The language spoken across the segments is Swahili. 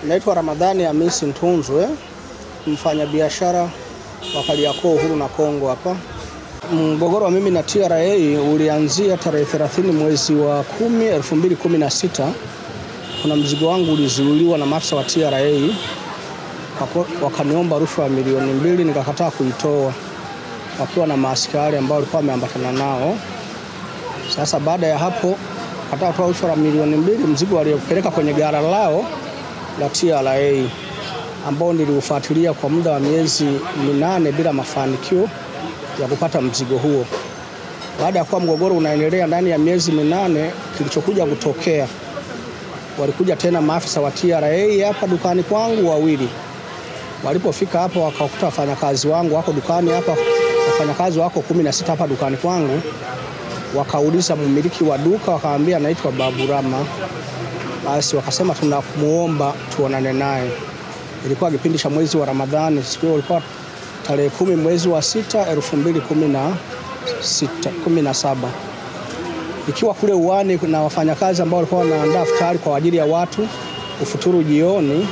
Naitwa Ramadhani Hamisi Ntunzwe, mfanya biashara wa Kariakoo Uhuru na Kongo hapa. Mgogoro wa mimi na TRA ulianzia tarehe 30 mwezi wa 10 2016. Kuna mzigo wangu ulizuiliwa na maafisa wa TRA, wakaniomba rushwa ya milioni 2, nikakataa kuitoa, wakiwa na maaskari ambao walikuwa wameambatana nao. Sasa baada ya hapo kataa kutoa rushwa ya milioni 2, mzigo waliopeleka kwenye ghala lao la TRA ambao niliufuatilia kwa muda wa miezi 8 bila mafanikio ya kupata mzigo huo. Baada ya kuwa mgogoro unaendelea ndani ya miezi 8, kilichokuja kutokea, walikuja tena maafisa wa TRA hapa dukani kwangu wawili. Walipofika hapa wakakuta wafanyakazi wangu wako dukani hapa, wafanyakazi wako 16 hapa dukani kwangu. Wakauliza mmiliki wa duka, wakaambia naitwa Baburama. Basi wakasema tunamuomba tuonane naye. Ilikuwa kipindi cha mwezi wa Ramadhani, siku hiyo ilikuwa tarehe 10 mwezi wa 6 2017. Ikiwa kule uwani na wafanyakazi ambao walikuwa wanaandaa futari kwa ajili ya watu kufuturu jioni,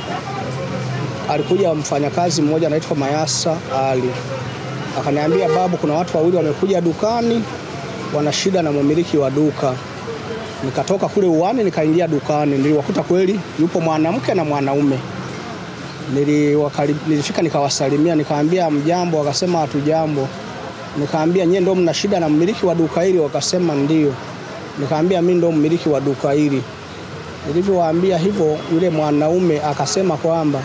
alikuja mfanyakazi mmoja anaitwa Mayasa Ali. Akaniambia, babu, kuna watu wawili wamekuja dukani, wana shida na mmiliki wa duka. Nikatoka kule uwani nikaingia dukani, niliwakuta kweli yupo mwanamke na mwanaume. Nilifika nikawasalimia, nikaambia mjambo, wakasema hatujambo. Nikaambia, nyie ndio mna shida na mmiliki wa duka hili? Wakasema ndio. Nikaambia, mimi ndio mmiliki wa duka hili. Nilivyowaambia hivyo, yule mwanaume akasema kwamba,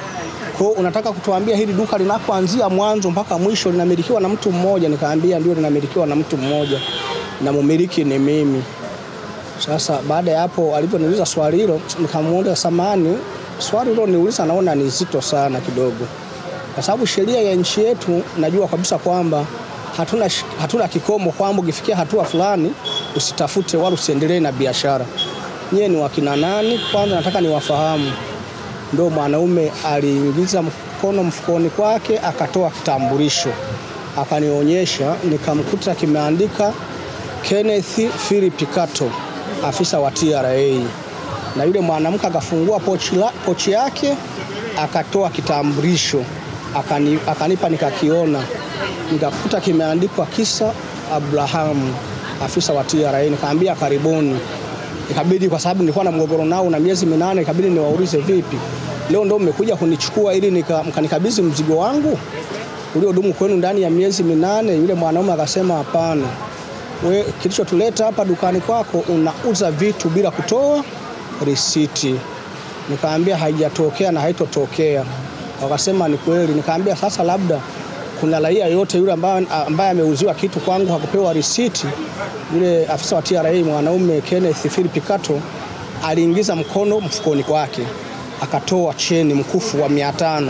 kwa unataka kutuambia hili duka linapoanzia mwanzo mpaka mwisho linamilikiwa na mtu mmoja? Nikaambia ndio, linamilikiwa na mtu mmoja na mmiliki ni mimi. Sasa baada ya hapo aliponiuliza swali hilo, nikamuomba samahani, swali hilo niuliza naona ni zito sana kidogo. Kwa sababu sheria ya nchi yetu najua kabisa kwamba hatuna kikomo kwamba ukifikia hatua fulani usitafute wala usiendelee na biashara. Nyie ni wakina nani? Kwanza nataka niwafahamu. Ndio mwanaume aliingiza mkono mfukoni kwake akatoa kitambulisho. Akanionyesha, nikamkuta kimeandika Kenneth Philip Kato, afisa wa TRA. Na yule mwanamke akafungua pochi yake akatoa kitambulisho, akanipa, nikakiona, nikakuta kimeandikwa Kisa Abraham, afisa wa TRA. Nikaambia karibuni. Ikabidi, kwa sababu nilikuwa na mgogoro nao na miezi 8, ikabidi niwaulize, vipi leo ndio mmekuja kunichukua ili mkanikabidhi mzigo wangu uliodumu kwenu ndani ya miezi 8? Yule mwanaume akasema hapana, wewe kilichotuleta hapa dukani kwako unauza vitu bila kutoa risiti. Nikaambia haijatokea na haitotokea. Wakasema ni kweli. Nikaambia sasa labda kuna raia yote yule ambaye ameuziwa kitu kwangu hakupewa risiti. Yule afisa wa TRA mwanaume Kenneth Philip Kato aliingiza mkono mfukoni kwake akatoa cheni, mkufu wa 500,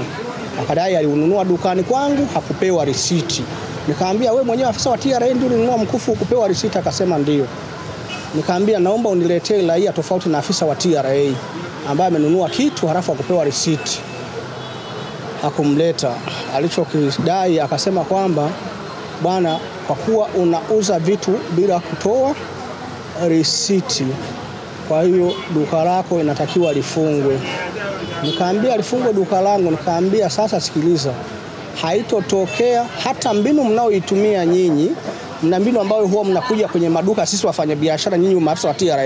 akadai aliununua dukani kwangu hakupewa risiti. Nikaambia, wewe mwenyewe afisa wa TRA ndio ulinunua mkufu kupewa risiti? Akasema ndio. Nikaambia, naomba uniletee raia tofauti na afisa wa TRA ambaye amenunua kitu halafu akupewa risiti. Hakumleta. Alichokidai akasema kwamba, bwana, kwa kuwa unauza vitu bila kutoa risiti, kwa hiyo duka lako inatakiwa lifungwe. Nikaambia lifungwe duka langu? Nikaambia sasa sikiliza, haitotokea hata mbinu mnaoitumia nyinyi, mna mbinu ambayo huwa mnakuja kwenye maduka sisi wafanya biashara, nyinyi maafisa wa TRA,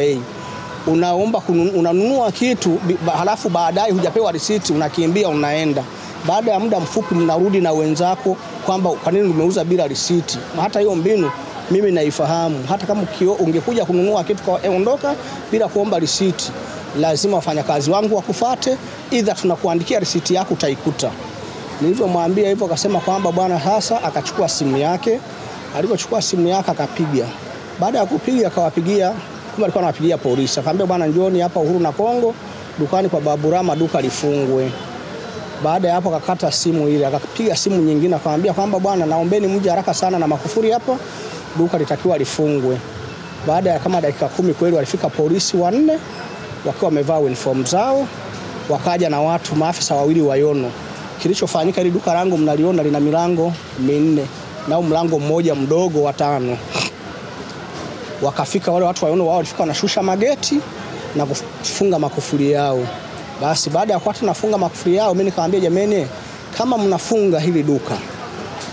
unaomba unanunua kitu halafu baadaye hujapewa risiti, unakimbia unaenda. Baada ya muda mfupi mnarudi na wenzako kwamba kwa nini umeuza bila risiti. Hata hiyo mbinu mimi naifahamu. Hata kama ungekuja kununua kitu kwa ondoka bila kuomba risiti, lazima wafanyakazi wangu wakufuate, either tunakuandikia risiti yako utaikuta. Nilivyomwambia hivyo akasema kwamba bwana, sasa akachukua simu yake. Alipochukua simu yake akapiga. Baada ya kupiga akawapigia, kumbe alikuwa anapigia polisi. Akamwambia, bwana, njooni hapa Uhuru na Kongo dukani kwa Baburama, duka lifungwe. Baada ya hapo akakata simu ile, akapiga simu nyingine akamwambia kwamba, bwana, naombeni mje haraka sana na makufuri hapa, duka litakiwa lifungwe. Baada ya kama dakika 10 kweli walifika polisi 4 wakiwa wamevaa uniform zao, wakaja na watu maafisa wawili wa Yono. Kilichofanyika, ile duka langu mnaliona lina milango 4 na mlango mmoja mdogo wa 5. Wakafika wale watu wa Yono, wao walifika wanashusha mageti na kufunga makufuri yao. Basi baada ya kuwa tunafunga makufuri yao, mimi nikamwambia jameni, kama mnafunga hili duka,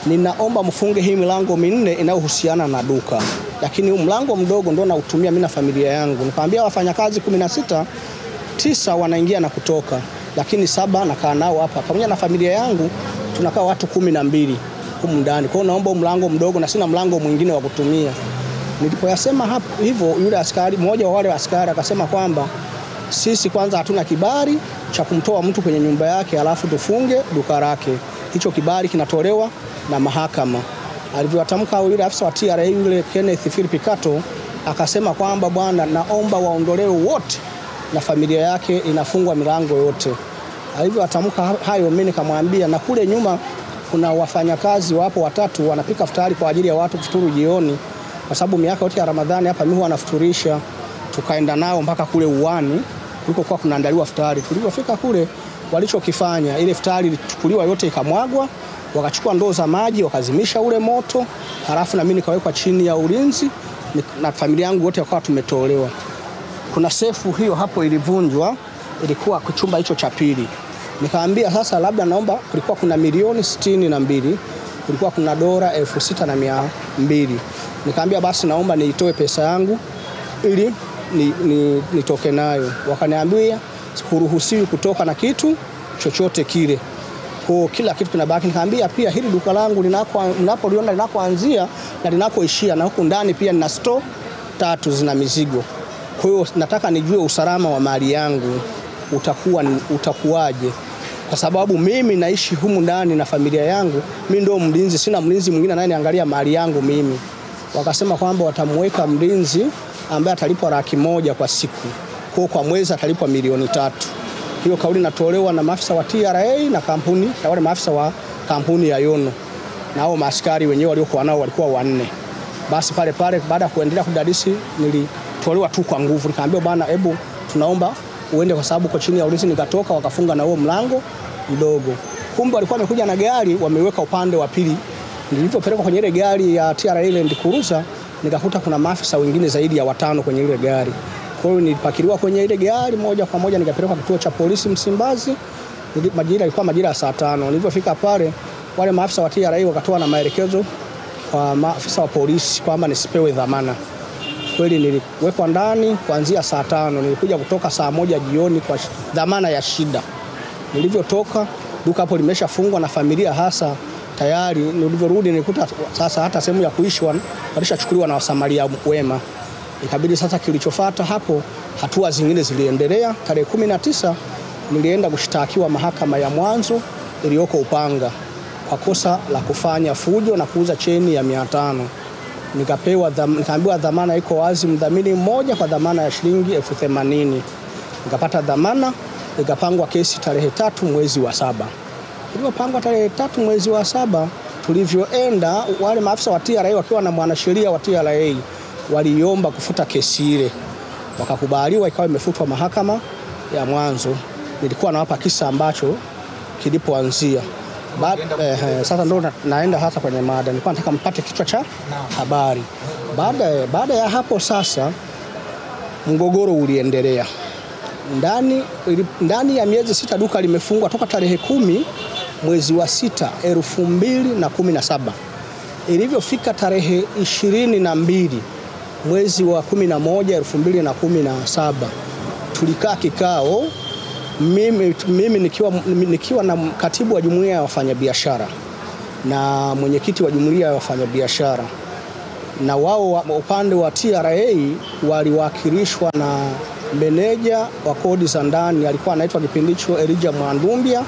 ninaomba mfunge hii milango minne inayohusiana na duka. Lakini mlango mdogo ndo nautumia mimi na familia yangu. Nikamwambia wafanyakazi 16, 9 wanaingia na kutoka, lakini 7 nakaa nao hapa. Pamoja na familia yangu tunakaa watu 12 humu ndani. Kwa hiyo naomba mlango mdogo na sina mlango mwingine wa kutumia. Nilipoyasema hapo hivyo, yule askari mmoja wa wale askari akasema kwamba sisi kwanza hatuna kibali cha kumtoa mtu kwenye nyumba yake alafu tufunge duka lake. Hicho kibali kinatolewa na mahakama. Alivyotamka yule afisa wa TRA yule Kenneth Philip Kato akasema kwamba bwana, naomba waondolewe wote na familia yake inafungwa milango yote. Alivyotamka hayo, mimi nikamwambia na kule nyuma kuna wafanyakazi wapo 3 wanapika futari kwa ajili ya watu kufuturu jioni, kwa sababu miaka yote ya Ramadhani hapa mimi wanafuturisha. Tukaenda nao mpaka kule uwani kulikokuwa kunaandaliwa futari. Tulipofika kule, walichokifanya ile futari ilichukuliwa yote ikamwagwa, wakachukua ndoo za maji wakazimisha ule moto, halafu na mimi nikawekwa chini ya ulinzi na familia yangu wote wakawa tumetolewa. Kuna sefu hiyo hapo ilivunjwa, ilikuwa chumba hicho cha pili. Nikamwambia sasa labda naomba, kulikuwa kuna milioni 62, kulikuwa kuna dola 6,200. Nikamwambia basi naomba niitoe pesa yangu ili nitoke nayo. Wakaniambia sikuruhusiwi kutoka na kitu chochote kile. Kwa kila kitu kinabaki. Nikamwambia pia hili duka langu ninapoliona linakoanzia na linakoishia, na huku ndani pia nina store 3 zina mizigo. Kwa hiyo nataka nijue usalama wa mali yangu utakuwaje, kwa sababu mimi naishi humu ndani na familia yangu. Mimi ndio mlinzi, sina mlinzi mwingine anayeniangalia mali yangu mimi. Wakasema kwamba watamweka mlinzi ambaye atalipwa 100,000 kwa siku. Kwa mwezi atalipwa milioni 3. Hiyo kauli natolewa na maafisa wa TRA na kampuni, na wale maafisa wa kampuni ya Yono. Na hao maaskari wenyewe waliokuwa nao walikuwa 4. Basi pale baada ya kuendelea kudadisi nilitolewa tu kwa nguvu. Nikamwambia bwana, hebu tunaomba uende kwa sababu uko chini ya ulinzi. Nikatoka, wakafunga na huo mlango mdogo. Kumbe walikuwa wamekuja na gari wameweka upande wa pili. Nilipopelekwa kwenye ile gari ya TRA ile Ndikuruza, nikakuta kuna maafisa wengine zaidi ya 5 kwenye ile gari. Kwa hiyo nilipakiliwa kwenye ile gari moja kwa moja nikapelekwa kituo cha polisi Msimbazi. Ilikuwa majira ya saa 5. Nilipofika pale, wale maafisa wa TRA wakatoa na maelekezo kwa maafisa wa polisi kwamba nisipewe dhamana. Kweli niliwekwa ndani kuanzia saa 5. Nilikuja kutoka saa 1 jioni kwa dhamana ya shida. Nilivyotoka duka hapo limeshafungwa na familia hasa tayari. Nilivyorudi nilikuta sasa hata sehemu ya kuishi walishachukuliwa na wasamaria wema. Ikabidi sasa kilichofuata hapo, hatua zingine ziliendelea. Tarehe 19 nilienda kushtakiwa mahakama ya mwanzo iliyoko Upanga kwa kosa la kufanya fujo na kuuza cheni ya 500. Nikaambiwa dhamana iko wazi, mdhamini mmoja kwa dhamana ya shilingi 80,000. Nikapata dhamana, ikapangwa kesi tarehe 3 mwezi wa 7. Ilipopangwa tarehe 3 mwezi wa 7, tulivyoenda wale maafisa wa TRA wakiwa na mwanasheria wa TRA waliomba kufuta kesi ile. Wakakubaliwa, ikawa imefutwa mahakama ya mwanzo. Nilikuwa nawapa kisa ambacho kilipoanzia. Sasa ndo naenda hata kwenye mada. Nilikuwa nataka mpate kichwa cha habari. Baada ya hapo sasa mgogoro uliendelea. Ndani ya miezi 6 duka limefungwa toka tarehe 10 mwezi wa 6 2017. Ilivyofika tarehe 22 mwezi wa 11 2017 tulikaa kikao, mimi nikiwa na katibu wa jumuiya ya wafanyabiashara na mwenyekiti wa jumuiya ya wafanyabiashara, na wao upande wa TRA waliwakilishwa na meneja wa kodi za ndani, alikuwa anaitwa kipindi hicho Elijah Mwandumbia,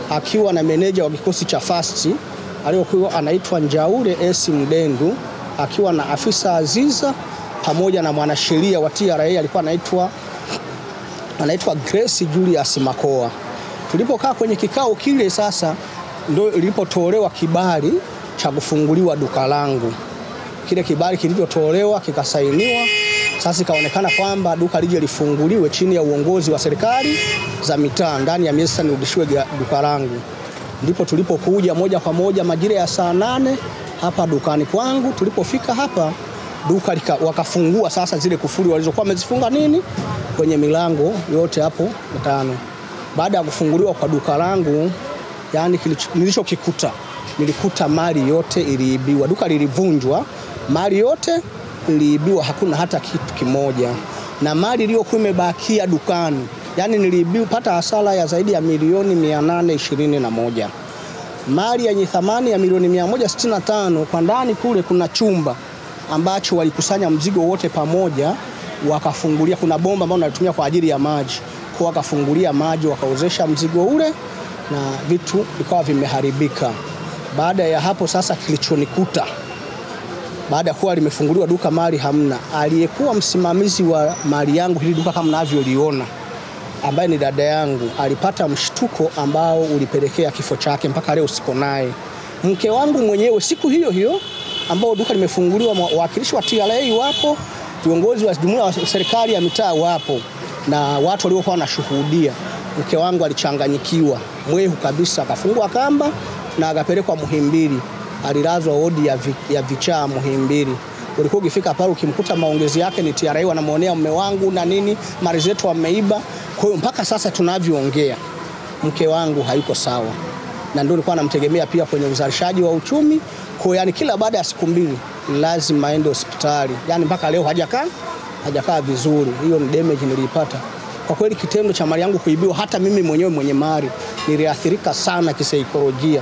akiwa na meneja wa kikosi cha Fasti aliyokuwa anaitwa Njaure S. Mdendu, akiwa na afisa Aziza, pamoja na mwanasheria wa TRA alikuwa anaitwa Grace Julius Makoa. Tulipokaa kwenye kikao kile sasa ndio ilipotolewa kibali cha kufunguliwa duka langu. Kile kibali kilivyotolewa kikasainiwa, sasa ikaonekana kwamba duka lije lifunguliwe chini ya uongozi wa serikali za mitaa ndani ya miezi 6 nirudishiwe duka langu. Ndipo tulipokuja moja kwa moja majira ya saa 8 hapa dukani kwangu. Tulipofika hapa duka wakafungua sasa zile kufuli walizokuwa wamezifunga kwenye milango yote hapo 5. Baada ya kufunguliwa kwa duka langu, yani nilichokikuta, nilikuta mali yote iliibiwa. Duka lilivunjwa, mali yote iliibiwa, hakuna hata kitu kimoja. Na mali iliyokuwa imebakia dukani, yani niliibiwa pata hasara ya zaidi ya milioni 821. Mali yenye thamani ya milioni 165, kwa ndani kule kuna chumba ambacho walikusanya mzigo wote pamoja, wakafungulia, kuna bomba ambalo nalitumia kwa ajili ya maji. Kwa wakafungulia maji, wakaozesha mzigo ule na vitu vikawa vimeharibika. Baada ya hapo sasa kilichonikuta, baada ya kuwa limefunguliwa duka mali hamna, aliyekuwa msimamizi wa mali yangu hili duka kama mnavyoliona, ambaye ni dada yangu, alipata mshtuko ambao ulipelekea kifo chake, mpaka leo siko naye. Mke wangu mwenyewe siku hiyo hiyo ambao duka limefunguliwa, wawakilishi wa TRA wapo, viongozi wa jumuiya wa serikali ya mitaa wapo, na watu waliokuwa wanashuhudia. Mke wangu alichanganyikiwa, mwehu kabisa, akafungwa kamba na akapelekwa Muhimbili. Alilazwa wodi ya vichaa Muhimbili. Ulikuwa ukifika pale ukimkuta maongezi yake ni TRA wanamuonea mume wangu na nini, mali zetu wameiba. Kwa hiyo mpaka sasa tunavyoongea mke wangu hayuko sawa, na ndio nilikuwa namtegemea pia kwenye uzalishaji wa uchumi. Kwa yani kila baada ya siku 2 lazima aende hospitali. Yani mpaka leo hajakaa vizuri. Hiyo ni damage nilipata. Kwa kweli kitendo cha mali yangu kuibiwa, hata mimi mwenyewe mwenye mali niliathirika sana kisaikolojia,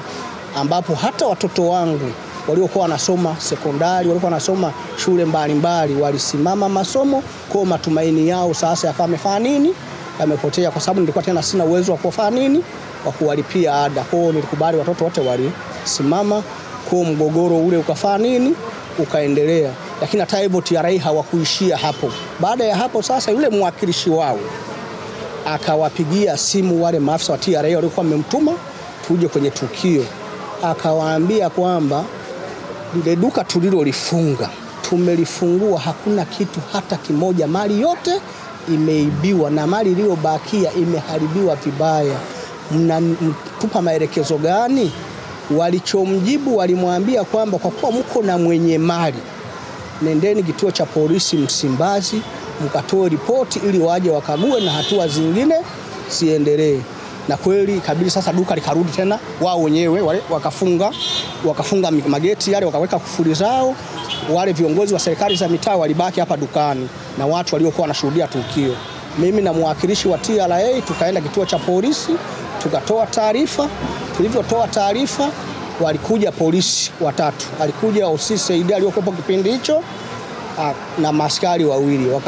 ambapo hata watoto wangu waliokuwa wanasoma sekondari, walikuwa wanasoma shule mbalimbali, walisimama masomo. Kwa matumaini yao sasa yakawa yamefanya nini, yamepotea, kwa sababu nilikuwa tena sina uwezo wa kufanya nini, wa kuwalipia ada. Kwa hiyo nilikubali watoto wote walisimama, kwa mgogoro ule ukafanya nini, ukaendelea. Lakini hata hivyo TRA hawakuishia hapo. Baada ya hapo sasa yule mwakilishi wao akawapigia simu wale maafisa wa TRA walikuwa wamemtuma tuje kwenye tukio. Akawaambia kwamba lile duka tulilolifunga tumelifungua, hakuna kitu hata kimoja, mali yote imeibiwa na mali iliyobakia imeharibiwa vibaya. Mnatupa maelekezo gani? Walichomjibu, walimwambia kwamba kwa kuwa mko na mwenye mali, nendeni kituo cha polisi Msimbazi mkatoe ripoti ili waje wakague na hatua zingine siendelee. Na kweli kabisa sasa duka likarudi tena wao wenyewe, wale wakafunga mageti yale, wakaweka kufuli zao. Wale viongozi wa serikali za mitaa walibaki hapa dukani na watu waliokuwa wanashuhudia tukio. Mimi na mwakilishi wa TRA tukaenda kituo cha polisi, tukatoa taarifa. Tulivyotoa taarifa, walikuja polisi 3. Alikuja OCD aliyokuwa kipindi hicho na maaskari 2.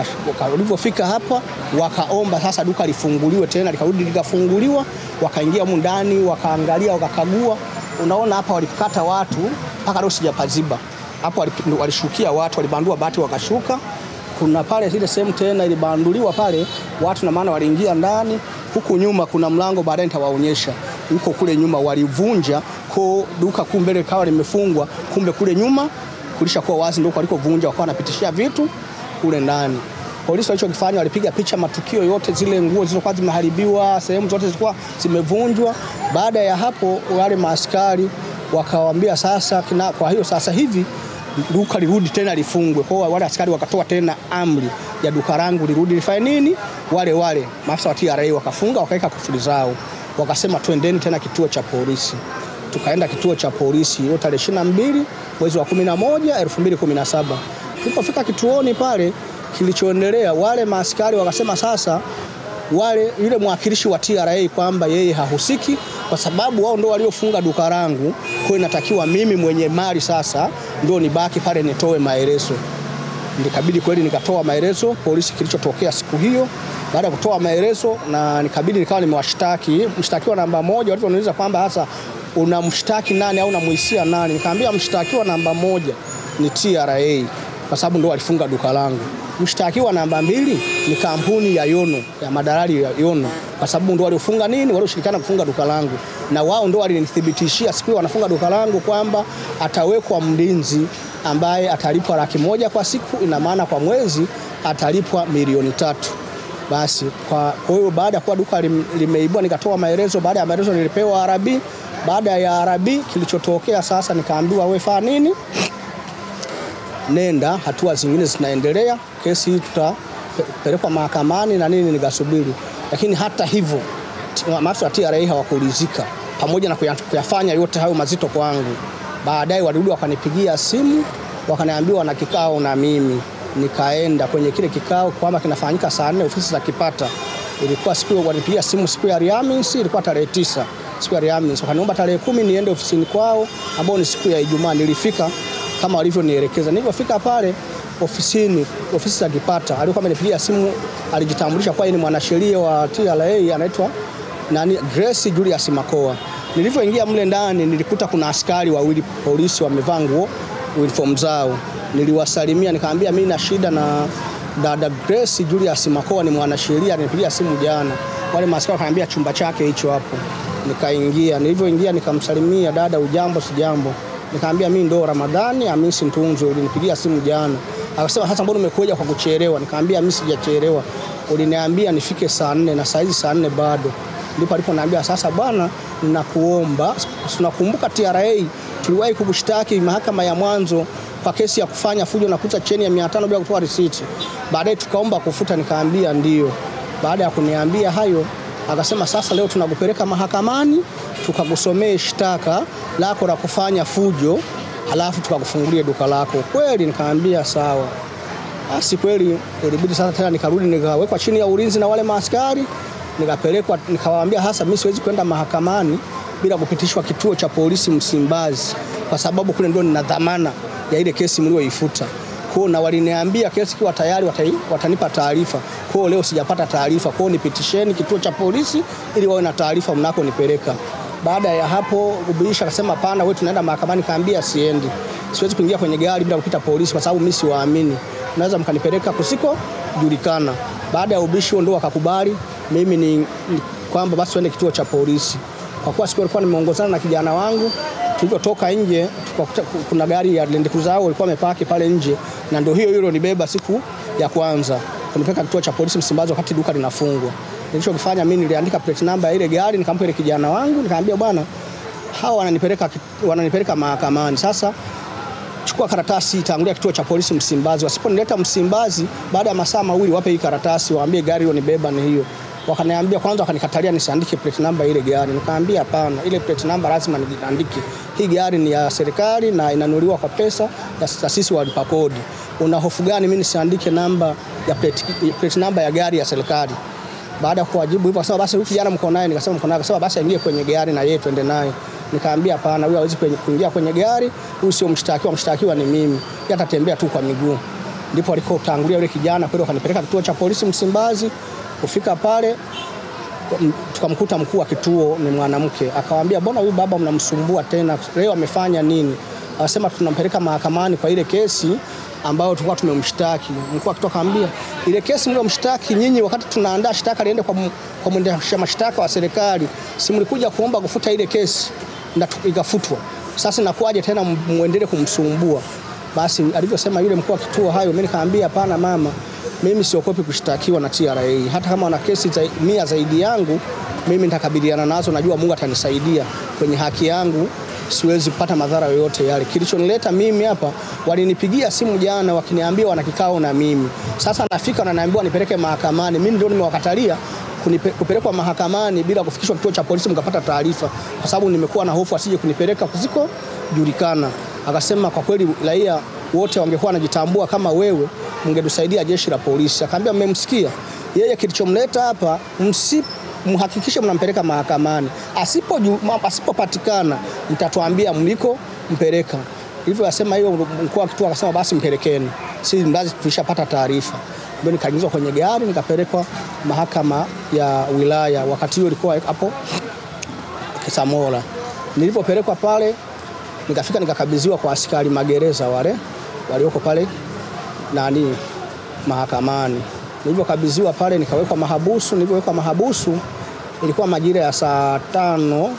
Walipofika hapa wakaomba sasa duka lifunguliwe tena, likarudi likafunguliwa. Wakaingia huko ndani, wakaangalia, wakakagua. Unaona hapa walikata watu mpaka leo sijapaziba. Hapo walishukia watu, walibandua bati wakashuka. Kuna pale ile sehemu tena ilibanduliwa pale watu, na maana waliingia ndani. Huku nyuma kuna mlango, baadaye nitawaonyesha. Huko kule nyuma walivunja kwa duka, kumbe kawa limefungwa, kumbe kule nyuma kulishakuwa wazi, ndio walikovunja, wakawa wanapitishia vitu kule ndani. Polisi walichokifanya, walipiga picha matukio yote, zile nguo zilizokuwa zimeharibiwa, sehemu zote zilikuwa zimevunjwa. Baada ya hapo wale maaskari wakawaambia sasa kwa hiyo sasa hivi duka lirudi tena lifungwe. Kwa wale askari wakatoa tena amri ya duka langu lirudi lifanye nini. Wale maafisa wa TRA wakafunga, wakaweka kufuli zao, wakasema twendeni tena kituo cha polisi. Tukaenda kituo cha polisi hiyo tarehe 22 mwezi wa 11 2017. Tulipofika kituoni pale, kilichoendelea, wale maaskari wakasema sasa yule mwakilishi wa TRA kwamba yeye hahusiki kwa sababu wao ndio waliofunga duka langu. Kwa inatakiwa mimi mwenye mali sasa ndio nibaki pale nitoe maelezo. Nikabidi kweli nikatoa maelezo polisi kilichotokea siku hiyo. Baada ya kutoa maelezo na nikabidi nikawa nimewashtaki. Mshtakiwa namba 1 waliponiuliza kwamba hasa unamshtaki nani au unamuhisia nani, nikamwambia mshtakiwa namba 1 ni TRA kwa sababu ndio walifunga duka langu. Mshtakiwa namba 2 ni kampuni ya Yono, ya madalali ya Yono, kwa sababu ndio waliofunga nini, walioshirikiana kufunga duka langu, na wao ndio walinithibitishia siku wanafunga duka langu kwamba atawekwa mlinzi ambaye atalipwa 100,000 kwa siku, ina maana kwa mwezi atalipwa milioni 3. Basi kwa hiyo baada ya kuwa duka limeibwa nikatoa maelezo. Baada ya maelezo nilipewa arabi. Baada ya arabi kilichotokea sasa nikaambiwa wewe fanya nini, nenda, hatua zingine zinaendelea, kesi hii tutapelekwa mahakamani na nini, nikasubiri. Lakini hata hivyo maafisa wa TRA hawakuridhika pamoja na kuyafanya yote hayo mazito kwangu. Baadaye walirudi wakanipigia simu, wakaniambia wana kikao na mimi. Nikaenda kwenye kile kikao kwamba kinafanyika saa 4 ofisi za Kipata. Ilikuwa siku walipigia simu siku ya Alhamisi, ilikuwa tarehe 9 siku ya Alhamisi. Wakaniomba tarehe 10 niende ofisini kwao ambao ni siku ya Ijumaa. Nilifika kama walivyonielekeza. Nilipofika pale ofisi za Kipata, alikuwa amenipigia simu, alijitambulisha kwa yeye ni mwanasheria wa TRA anaitwa Grace Julius Makoa. Nilipoingia mle ndani nilikuta kuna askari wawili polisi wamevaa nguo uniform zao. Niliwasalimia nikamwambia mimi na shida na dada Grace Julius Makoa ni mwanasheria, nilipigia simu jana. Wale maaskari wakaniambia chumba chake hicho hapo. Nikaingia, nilipoingia nikamsalimia dada, ujambo sijambo. Nikamwambia mimi ndo Ramadhani Hamisi Ntunzo, ulinipigia simu jana. Akasema sasa mbona umekuja kwa kuchelewa? Nikamwambia mimi sijachelewa. Uliniambia nifike saa 4 na saa hizi saa 4 bado. Ndipo aliponiambia sasa bwana ninakuomba, tunakumbuka TRA tuliwahi kukushtaki mahakama ya mwanzo kwa kesi ya kufanya fujo na kuuza cheni ya 500 bila kutoa risiti. Baadaye tukaomba kufuta, nikaambia ndio. Baada ya kuniambia hayo akasema sasa leo tunakupeleka mahakamani tukakusomee shtaka lako la kufanya fujo halafu tukakufungulia duka lako. Kweli nikaambia sawa. Basi kweli ilibidi sasa tena nikarudi nikawekwa chini ya ulinzi na wale maaskari. Nikapelekwa, nikawaambia hasa mimi siwezi kwenda mahakamani bila kupitishwa kituo cha polisi Msimbazi kwa sababu kule ndio nina dhamana ya ile kesi mlioifuta. Kwa na waliniambia kesi kiwa tayari watanipa taarifa. Kwa leo sijapata taarifa. Kwa nipitisheni kituo cha polisi ili wawe na taarifa mnako nipeleka. Baada ya hapo ubiisha akasema pana wewe tunaenda mahakamani, kaambia siendi. Siwezi kuingia kwenye gari bila kupita polisi kwa sababu mimi siwaamini. Naweza mkanipeleka kusiko julikana. Baada ya ubishi ndio wakakubali mimi ni kwamba basi tuende kituo cha polisi. Kwa kuwa siku nilikuwa nimeongozana na kijana wangu, tulipotoka nje tukakuta kuna gari ya Land Cruiser ilikuwa imepaki pale nje na ndio hiyo nibeba siku ya kwanza. Kunipeleka kituo cha polisi Msimbazi wakati duka linafungwa. Nilichokifanya mimi niliandika plate number ya ile gari nikampa ile kijana wangu, nikamwambia bwana hawa wananipeleka mahakamani. Sasa chukua karatasi tangulia kituo cha polisi Msimbazi. Wasiponileta Msimbazi baada ya masaa mawili wape hii karatasi waambie gari hiyo nibeba ni hiyo. Wakaniambia kwanza wakanikatalia nisiandike plate number ile gari. Nikamwambia hapana, ile plate number lazima niandike. Hii gari ni ya serikali na inanunuliwa kwa pesa ya taasisi walipa kodi. Una hofu gani mimi nisiandike namba ya plate number ya gari ya serikali? Baada ya kuwajibu hivyo akasema basi huyu kijana mko naye. Nikasema mko naye. Akasema basi aingie kwenye gari na yeye twende naye. Nikamwambia hapana, huyu hawezi kuingia kwenye gari, huyu sio mshtakiwa ni mimi. Yeye atatembea tu kwa miguu. Ndipo alikotangulia yule kijana kwenda kanipeleka kituo cha polisi Msimbazi. Kufika pale tukamkuta mkuu wa kituo ni mwanamke. Akamwambia mbona huyu baba mnamsumbua tena? Leo amefanya nini? Akasema tunampeleka mahakamani kwa ile kesi ambayo tulikuwa tumemshtaki. Mkuu akitoka akamwambia ile kesi mliomshtaki nyinyi wakati tunaandaa shtaka liende kwa mwendesha mashtaka wa serikali, si mlikuja kuomba kufuta ile kesi na ikafutwa. Sasa inakuaje tena muendelee kumsumbua? Basi alivyosema yule mkuu wa kituo hayo, mimi nikamwambia hapana mama, mimi siokopi kushtakiwa na TRA. Hata kama wana kesi 100 zaidi yangu, mimi nitakabiliana nazo, najua Mungu atanisaidia kwenye haki yangu, siwezi kupata madhara yoyote yale. Kilichonileta mimi hapa, walinipigia simu jana wakiniambia wana kikao na mimi. Sasa nafika na naambiwa nipeleke mahakamani. Mimi ndio nimewakatalia kupelekwa mahakamani bila kufikishwa kituo cha polisi mkapata taarifa, kwa sababu nimekuwa na hofu asije kunipeleka kusiko julikana. Akasema kwa kweli raia wote wangekuwa wanajitambua kama wewe, mngetusaidia jeshi la polisi. Akaambia mmemsikia yeye, kilichomleta hapa mhakikishe mnampeleka mahakamani. Asipopatikana mtatuambia mliko mpeleka. Hivyo asema hiyo mkuu wa kituo akasema basi mpelekeni. Sisi ndazi tulishapata taarifa. Ndio nikaingizwa kwenye gari nikapelekwa mahakama ya wilaya. Wakati hiyo ilikuwa hapo Kisamora. Nilipopelekwa pale nikafika nikakabidhiwa kwa askari magereza wale walioko pale mahakamani. Nilipokabidhiwa pale nikawekwa mahabusu. Nilipowekwa mahabusu ilikuwa majira ya saa 5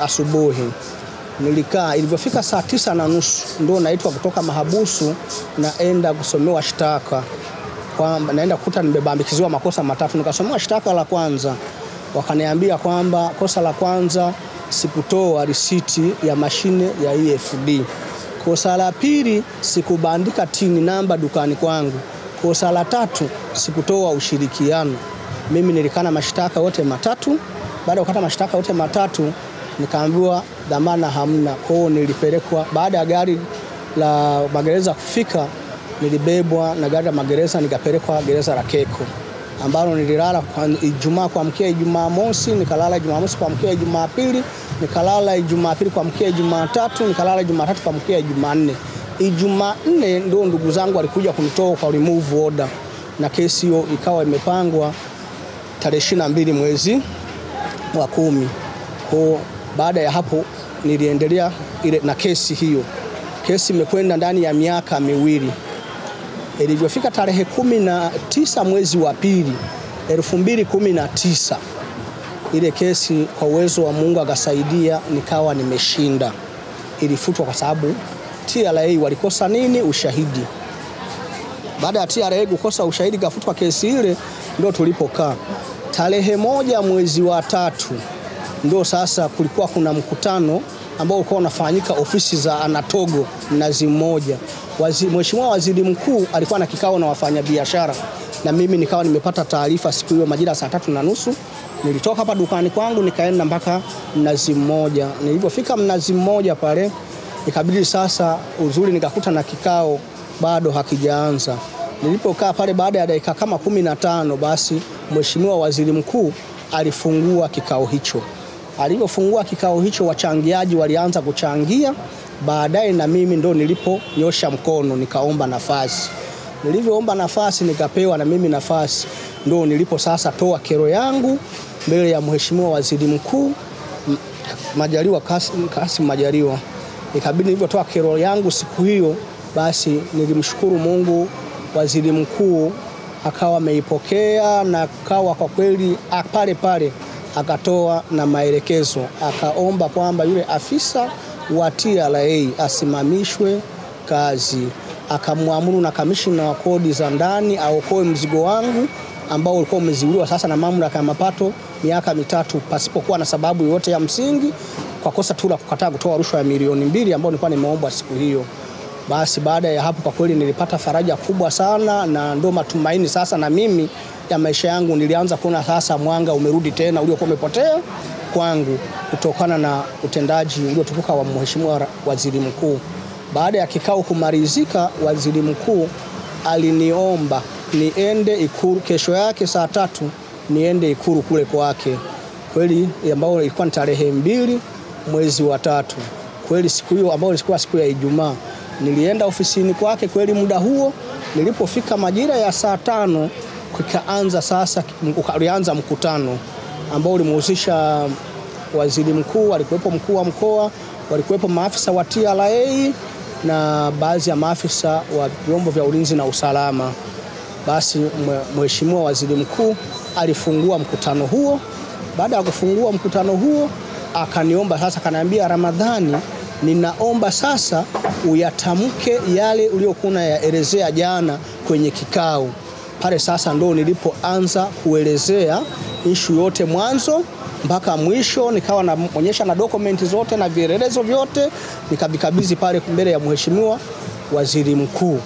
asubuhi. Nilikaa, ilipofika saa 9:30 ndio naitwa kutoka mahabusu naenda kusomewa shtaka. Kwamba naenda kukuta nimebambikiziwa makosa matatu. Nikasomewa shtaka la kwanza. Wakaniambia kwamba kosa la kwanza sikutoa risiti ya mashine ya EFD. Kosa la pili sikubandika tini namba dukani kwangu. Kosa la tatu sikutoa ushirikiano. Mimi nilikana mashtaka yote matatu. Baada ya kukata mashtaka yote matatu, nikaambiwa dhamana hamna. Kwa hiyo nilipelekwa, baada ya gari la magereza kufika, nilibebwa na gari la magereza nikapelekwa gereza la Keko, ambalo nililala Ijumaa kuamkia Ijumaa mosi, nikalala Jumamosi kuamkia Jumapili, nikalala Jumapili kuamkia Jumatatu, nikalala Jumatatu kuamkia Jumanne. Jumanne ndio ndugu zangu walikuja kunitoa kwa remove order, na kesi hiyo ikawa imepangwa tarehe 22 mwezi wa 10. Kwa baada ya hapo niliendelea ile na kesi hiyo. Kesi imekwenda ndani ya miaka miwili. Ilivyofika tarehe 19 mwezi wa 2 2019, ile kesi kwa uwezo wa Mungu akasaidia nikawa nimeshinda. Ilifutwa kwa sababu TRA walikosa nini? Ushahidi. Baada ya TRA kukosa ushahidi kafutwa kesi ile, ndio tulipokaa. Tarehe 1 mwezi wa 3 ndio sasa kulikuwa kuna mkutano ambao ulikuwa unafanyika ofisi za Anatogo Mnazi Mmoja. Mheshimiwa Waziri Mkuu alikuwa na kikao na wafanyabiashara, na mimi nikawa nimepata taarifa siku hiyo majira saa 3:30. Nilitoka hapa dukani kwangu nikaenda mpaka Mnazi Mmoja. Nilipofika Mnazi Mmoja pale, ikabidi sasa uzuri nikakuta na kikao bado hakijaanza. Nilipokaa pale baada ya dakika kama 15, basi Mheshimiwa Waziri Mkuu alifungua kikao hicho. Alipofungua kikao hicho, wachangiaji walianza kuchangia. Baadaye na mimi ndo niliponyosha mkono nikaomba nafasi. Nilivyoomba nafasi nikapewa na mimi nafasi, ndo nilipo sasa toa kero yangu mbele ya Mheshimiwa Waziri Mkuu Majaliwa Kassim Majaliwa. Ikabidi nilivyotoa kero yangu siku hiyo, basi nilimshukuru Mungu, Waziri Mkuu akawa ameipokea na kawa kwa kweli pale pale akatoa na maelekezo, akaomba kwamba yule afisa wa TRA asimamishwe kazi. Akamwamuru na kamishna wa kodi za ndani aokoe mzigo wangu ambao ulikuwa umeziuliwa sasa na mamlaka ya mapato miaka 3 pasipokuwa na sababu yote ya msingi, kwa kosa tu la kukataa kutoa rushwa ya milioni 2 ambayo nilikuwa nimeomba siku hiyo. Basi baada ya hapo kwa kweli nilipata faraja kubwa sana, na ndio matumaini sasa na mimi ya maisha yangu. Nilianza kuona sasa mwanga umerudi tena uliokuwa umepotea kwangu kutokana na utendaji uliotukuka wa Mheshimiwa Waziri Mkuu. Baada ya kikao kumalizika, Waziri Mkuu aliniomba niende Ikulu kesho yake saa 3, niende Ikulu kule kwake. Kweli ambao ilikuwa ni tarehe 2 mwezi wa 3. Kweli siku hiyo ambayo ilikuwa siku ya Ijumaa, nilienda ofisini kwake. Kweli muda huo nilipofika majira ya saa 5, kukaanza sasa ulianza mkutano ambao ulimhusisha Waziri Mkuu, alikuwepo mkuu wa mkoa, walikuwepo maafisa wa TRA na baadhi ya maafisa wa vyombo vya ulinzi na usalama. Basi Mheshimiwa Waziri Mkuu alifungua mkutano huo. Baada ya kufungua mkutano huo, akaniomba sasa, akaniambia, Ramadhani, ninaomba sasa uyatamke yale uliyokuwa unayaelezea jana kwenye kikao. Pale sasa ndo nilipoanza kuelezea issue yote mwanzo mpaka mwisho, nikawa naonyesha na dokumenti zote na vielelezo vyote, nikabikabidhi pale mbele ya Mheshimiwa Waziri Mkuu.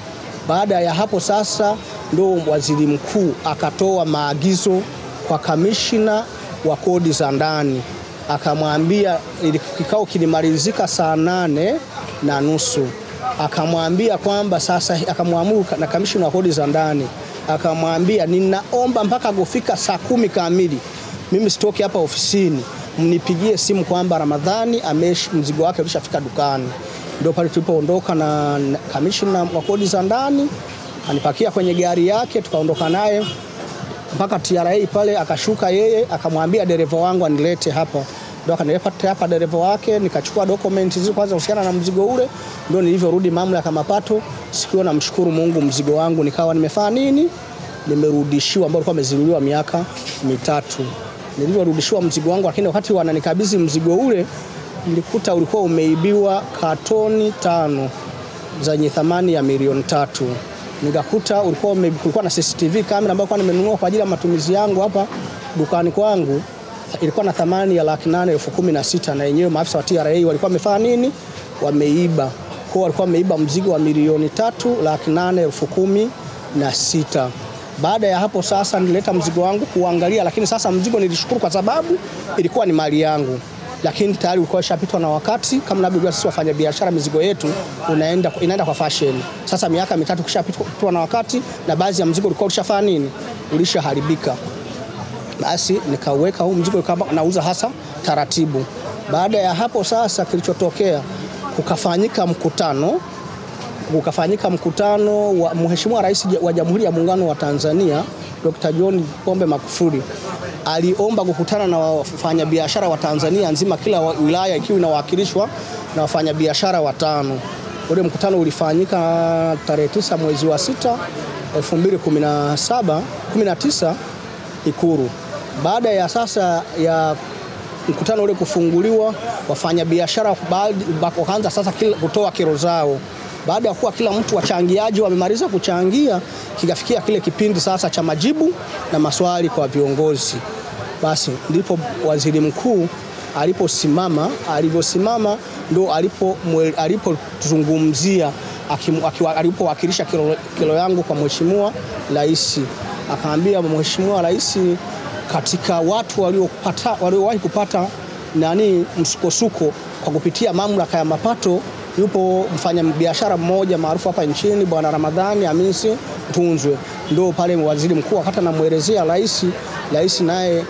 Baada ya hapo sasa ndo Waziri Mkuu akatoa maagizo kwa kamishna wa kodi za ndani. Akamwambia, kikao kilimalizika saa 8:30. Akamwambia kwamba sasa, akamwamuru na kamishna wa kodi za ndani, akamwambia, ninaomba mpaka kufika saa 10 kamili mimi sitoki hapa ofisini, mnipigie simu kwamba Ramadhani mzigo wake ulishafika dukani. Ndio pale tulipoondoka na kamishna wa kodi za ndani, anipakia kwenye gari yake, tukaondoka naye mpaka TRA pale. Akashuka yeye, akamwambia dereva wangu anilete hapa. Ndio akanileta hapa dereva wake, nikachukua dokumenti hizo kwanza kuhusiana na mzigo ule. Ndio nilivyorudi mamlaka ya mapato. Siku namshukuru Mungu, mzigo wangu nikawa nimefanya nini? Nimerudishiwa, ambao ulikuwa umeziruliwa miaka 3. Nilivyorudishiwa mzigo wangu, lakini wakati wananikabidhi mzigo ule nilikuta ulikuwa umeibiwa katoni 5 zenye thamani ya milioni 3. Nikakuta kulikuwa na CCTV kamera ambayo kwa nimenunua kwa ajili ya matumizi yangu hapa dukani kwangu, ilikuwa na thamani ya 816,000, na yenyewe maafisa wa TRA walikuwa wamefanya nini? Wameiba. Kwa walikuwa wameiba mzigo wa milioni 3,816,000. Baada ya hapo sasa nilileta mzigo wangu kuangalia, lakini sasa mzigo nilishukuru kwa sababu ilikuwa ni mali yangu. Lakini tayari ulikuwa ushapitwa na wakati. Kama unavyojua sisi wafanya biashara mizigo yetu inaenda kwa fashion. Sasa miaka 3 kishapitwa na wakati na baadhi ya mzigo ulikuwa ushafanya nini? Ulishaharibika. Basi nikaweka huu mzigo kama nauza hasa taratibu. Baada ya hapo sasa kilichotokea kukafanyika mkutano wa Mheshimiwa Rais wa Jamhuri ya Muungano wa Tanzania Dr. John Pombe Magufuli. Aliomba kukutana na wafanyabiashara wa Tanzania nzima, kila wilaya ikiwa inawakilishwa na wafanyabiashara 5. Ule mkutano ulifanyika tarehe 9 mwezi wa 6 2019 Ikulu. Baada ya sasa ya mkutano ule kufunguliwa, wafanyabiashara wakaanza sasa kutoa kero zao. Baada ya kuwa kila mtu wachangiaji wamemaliza kuchangia, kikafikia kile kipindi sasa cha majibu na maswali kwa viongozi. Basi ndipo waziri mkuu alivyosimama ndo alipozungumzia alipowakilisha kero yangu kwa Mheshimiwa Rais. Akaambia Mheshimiwa Rais, katika watu waliowahi kupata msukosuko kwa kupitia mamlaka ya mapato, yupo mfanyabiashara mmoja maarufu hapa nchini, Bwana Ramadhani Hamisi Tunzwe. Ndio pale waziri mkuu akata namuelezea rais naye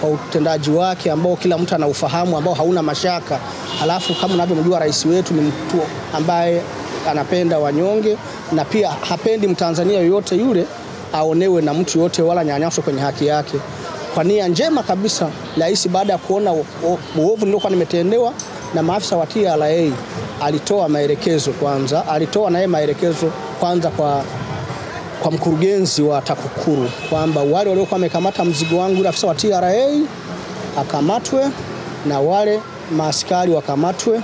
kwa utendaji wake ambao kila mtu anaufahamu, ambao hauna mashaka. Halafu kama unavyomjua rais wetu ni mtu ambaye anapenda wanyonge na pia hapendi Mtanzania yoyote yule aonewe na mtu yote wala nyanyaswe kwenye haki yake. Kwa nia njema kabisa, rais baada ya kuona uovu niliokuwa nimetendewa na maafisa wa TRA alitoa maelekezo kwanza kwa mkurugenzi wa TAKUKURU kwamba wale waliokuwa wamekamata mzigo wangu, yule afisa wa TRA akamatwe na wale maaskari wakamatwe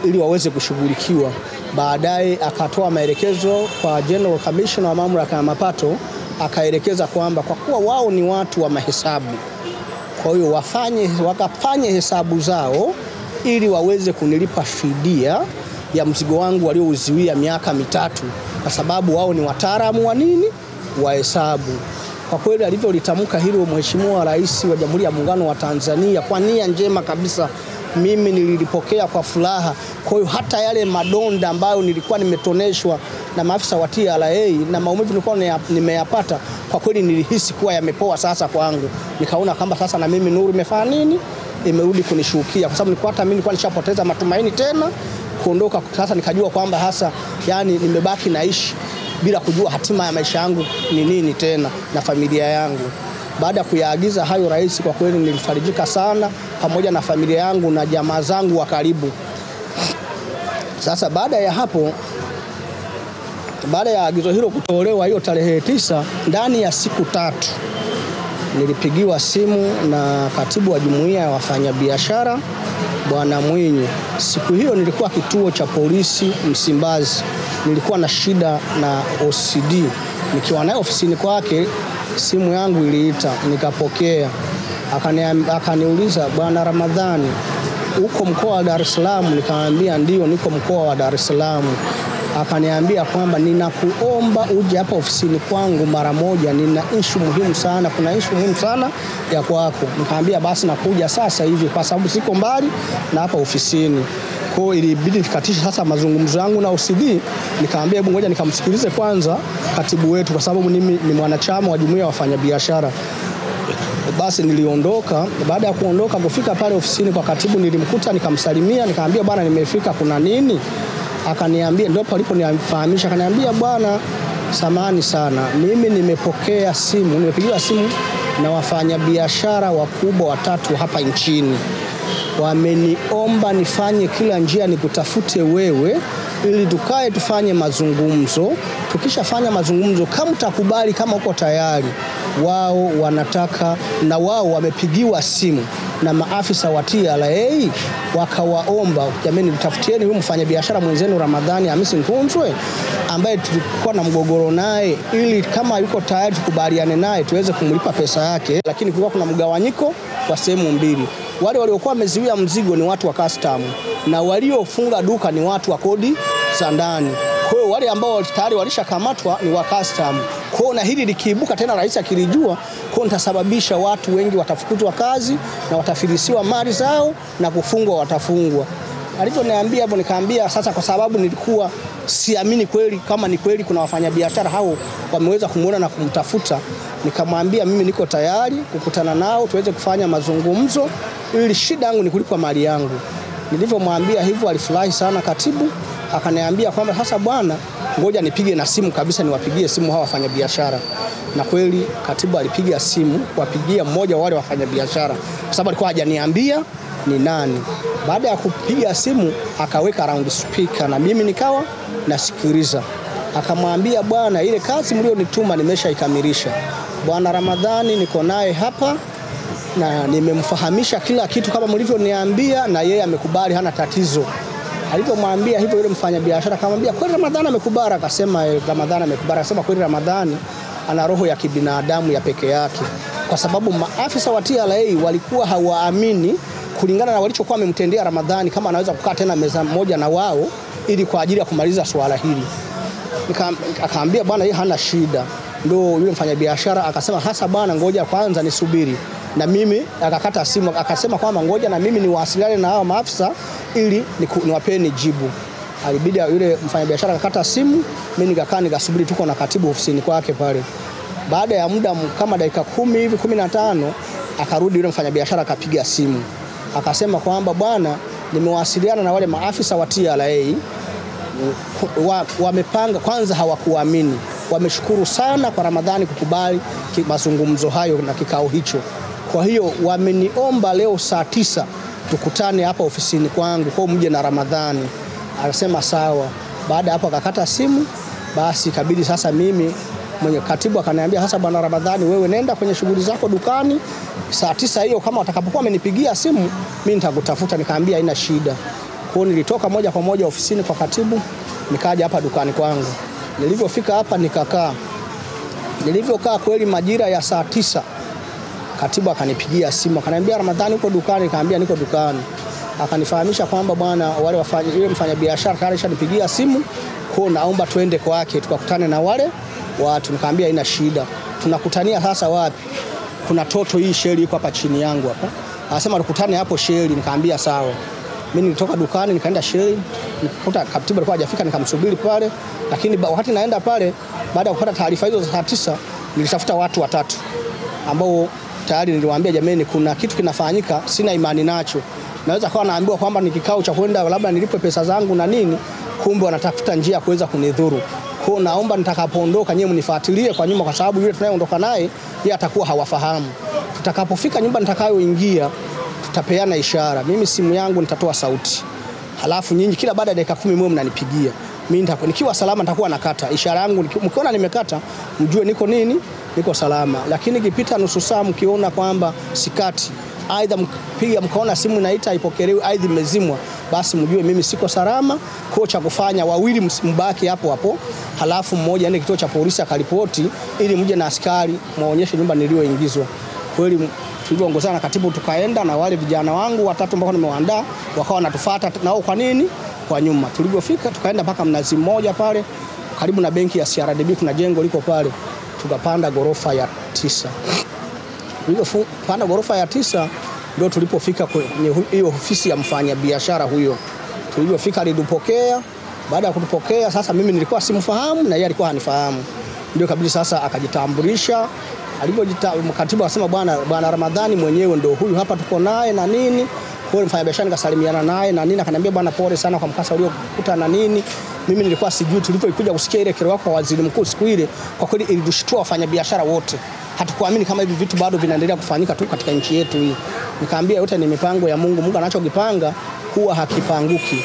ili waweze kushughulikiwa. Baadaye akatoa maelekezo kwa General Commissioner wa mamlaka ya mapato, akaelekeza kwamba kwa kuwa wao ni watu wa mahesabu, kwa hiyo wakafanye hesabu zao ili waweze kunilipa fidia ya mzigo wangu waliouziwia miaka 3, kwa sababu wao ni wataalamu wa hesabu. Kwa kweli alivyolitamka hilo Mheshimiwa Rais wa Jamhuri ya Muungano wa Tanzania kwa nia njema kabisa, mimi nilipokea kwa furaha. Kwa hiyo hata yale madonda ambayo nilikuwa nimetoneshwa na maafisa wa TRA na maumivu nilikuwa nimeyapata, kwa kweli nilihisi kuwa yamepoa sasa kwangu. Nikaona kama sasa na mimi nuru imefanya imerudi kunishukia, kwa sababu hata mimi nilikuwa nishapoteza matumaini tena kuondoka. Sasa nikajua kwamba hasa nimebaki naishi bila kujua hatima ya maisha yangu ni nini tena na familia yangu. Baada ya kuyaagiza hayo rais, kwa kweli nilifarijika sana pamoja na familia yangu na jamaa zangu wa karibu. Sasa baada ya hapo, baada ya agizo hilo kutolewa hiyo tarehe 9, ndani ya siku 3 nilipigiwa simu na katibu wa jumuiya ya wafanyabiashara Bwana Mwinyi. Siku hiyo nilikuwa kituo cha polisi Msimbazi. Nilikuwa na shida na OCD. Nikiwa naye ofisini kwake, simu yangu iliita, nikapokea. Akaniuliza, Bwana Ramadhani, uko mkoa wa Dar es Salaam? Nikamwambia ndio, niko mkoa wa Dar es Salaam. Akaniambia kwamba ninakuomba uje hapa ofisini kwangu mara moja, nina issue muhimu sana, kuna issue muhimu sana ya kwako. Nikamwambia basi nakuja sasa hivi kwa sababu siko mbali na hapa ofisini. Kwa hiyo ilibidi nikatisha sasa mazungumzo yangu na OCD. Nikamwambia hebu ngoja nikamsikilize kwanza katibu wetu, kwa sababu mimi ni mwanachama wa jumuiya ya wafanyabiashara. Basi niliondoka. Baada ya kuondoka kufika pale ofisini kwa katibu, nilimkuta nikamsalimia, nikamwambia bwana nimefika, kuna nini? Akaniambia, ndipo aliponifahamisha, akaniambia bwana samahani sana, mimi nimepigiwa simu na wafanyabiashara wakubwa 3 hapa nchini. Wameniomba nifanye kila njia nikutafute wewe ili tukae tufanye mazungumzo. Tukishafanya mazungumzo, kama utakubali, kama uko tayari, wao wanataka, na wao wamepigiwa simu na maafisa wa TRA wakawaomba, jamani nitafutieni huyu mfanyabiashara mwenzenu Ramadhani Hamisi Tunzwe ambaye tulikuwa na mgogoro naye, ili kama yuko tayari tukubaliane naye tuweze kumlipa pesa yake. Lakini kulikuwa kuna mgawanyiko wa sehemu mbili. Wale waliokuwa wameziwia mzigo ni watu wa custom na waliofunga duka ni watu wa kodi za ndani. Kwa hiyo wale ambao tayari walishakamatwa ni wa custom. Kwa hiyo na hili likiibuka tena rais akilijua, kwa nitasababisha watu wengi watafukuzwa kazi na watafilisiwa mali zao na kufungwa watafungwa. Alivyoniambia hapo nikaambia sasa, kwa sababu nilikuwa siamini kweli kama ni kweli kuna wafanyabiashara hao wameweza kumuona na kumtafuta, nikamwambia mimi niko tayari kukutana nao tuweze kufanya mazungumzo ili shida yangu ni kulipwa mali yangu. Nilivyomwambia hivyo alifurahi sana katibu, akaniambia kwamba sasa bwana, ngoja nipige na simu kabisa, niwapigie simu hawa wafanyabiashara. Na kweli katibu alipiga simu kuwapigia mmoja wa wale wafanyabiashara, kwa sababu alikuwa hajaniambia ni nani. Baada ya kupiga simu akaweka round speaker na mimi nikawa nasikiliza. Akamwambia, bwana, ile kazi mlionituma nimeshaikamilisha. Bwana Ramadhani niko naye hapa na nimemfahamisha kila kitu kama mlivyoniambia, na yeye amekubali, hana tatizo. Alipomwambia hivyo yule mfanyabiashara akamwambia, kweli Ramadhani amekubali? Akasema Ramadhani amekubali. Akasema kweli Ramadhani ana roho ya kibinadamu ya peke yake, kwa sababu maafisa wa TRA walikuwa hawaamini kulingana na walichokuwa wamemtendea Ramadhani kama anaweza kukaa tena meza moja na wao ili kwa ajili ya kumaliza swala hili. Akaambia bwana, yeye hana shida. Ndio yule mfanyabiashara akasema, hasa bwana, ngoja kwanza nisubiri. Na mimi akakata simu akasema kwamba ngoja na mimi niwasiliane na hao maafisa ili niwapeni jibu. Alibidi yule mfanyabiashara akakata simu, mimi nikakaa nikasubiri, tuko na katibu ofisini kwake pale. Baada ya muda kama dakika 10 hivi 15 akarudi yule mfanyabiashara akapiga simu. Akasema kwamba bwana, nimewasiliana na wale maafisa wa TRA, wamepanga, kwanza hawakuamini. Wameshukuru sana kwa Ramadhani kukubali mazungumzo hayo na kikao hicho. Kwa hiyo wameniomba leo saa 9 tukutane hapa ofisini kwangu kwa mje na Ramadhani. Akasema sawa. Baada hapo akakata simu, basi kabidi sasa mimi mwenye katibu akaniambia, hasa bwana Ramadhani, wewe nenda kwenye shughuli zako dukani, saa 9 hiyo kama watakapokuwa amenipigia simu mimi nitakutafuta. Nikaambia haina shida. Kwa hiyo nilitoka moja kwa moja ofisini kwa katibu, nikaja hapa dukani kwangu. Nilivyofika hapa nikakaa. Nilivyokaa kweli majira ya saa 9 katibu akanipigia simu akaniambia, Ramadhani uko dukani? Nikamwambia niko dukani. Akanifahamisha kwamba bwana, wale yule mfanyabiashara tayari shanipigia simu, kwa naomba twende kwake tukakutane na wale watu. Nikamwambia haina shida. Tunakutania sasa wapi? Kuna toto hii sheli iko hapa chini yangu hapa. Anasema tukutane hapo sheli. Nikamwambia sawa. Mimi nilitoka dukani nikaenda sheli, nikuta katibu alikuwa hajafika, nikamsubiri pale. Lakini wakati naenda pale, baada ya kupata taarifa hizo za saa 9, nilitafuta watu watatu ambao tayari niliwaambia, jamani, kuna kitu kinafanyika, sina imani nacho. Naweza kuwa naambiwa kwamba ni kikao cha kwenda labda nilipwe pesa zangu na nini, kumbe wanatafuta njia ya kuweza kunidhuru. Kwa naomba nitakapoondoka nyewe mnifuatilie kwa nyuma, kwa sababu yule tunayeondoka naye yeye atakuwa hawafahamu. Tutakapofika nyumba nitakayoingia tutapeana ishara. Mimi simu yangu nitatoa sauti. Halafu nyinyi kila baada ya dakika 10 mwe mnanipigia. Mimi nikiwa salama nitakuwa nakata. Ishara yangu mkiona nimekata, mjue niko nini? Niko salama. Lakini ikipita nusu saa mkiona kwamba sikati, aidha mpiga mkaona simu inaita haipokelewi, aidha imezimwa, basi mjue mimi siko salama. Kwa cha kufanya wawili mbaki hapo hapo, halafu mmoja aende kituo cha polisi akaripoti ili mje na askari muonyeshe nyumba nilioingizwa. Kweli tuliongozana na katibu tukaenda na wale vijana wangu watatu ambao nimewaandaa wakawa wanatufuata nao kwa nini? Kwa nyuma. Tulipofika tukaenda mpaka Mnazi Mmoja pale karibu na benki ya CRDB, kuna jengo liko pale. Tukapanda ghorofa ya 9. Tulipopanda ghorofa ya 9 ndio tulipofika kwenye hiyo ofisi ya mfanyabiashara huyo. Tulipofika alitupokea. Baada ya kutupokea sasa mimi nilikuwa simfahamu na yeye alikuwa hanifahamu. Ndio kabisa sasa akajitambulisha. Katibu akasema, bwana Ramadhani mwenyewe ndio huyu hapa tuko naye na nini. Kwa mfanyabiashara nikasalimiana naye na nini, akaniambia bwana, pole sana kwa mkasa uliokuta na nini. Mimi nilikuwa sijui. Tulipokuja kusikia ile kero yako kwa waziri mkuu siku ile, kwa kweli ilitushtua wafanyabiashara wote. Hatukuamini kama hivi vitu bado vinaendelea kufanyika tu katika nchi yetu hii. Nikamwambia yote ni mipango ya Mungu. Mungu anachokipanga huwa hakipanguki.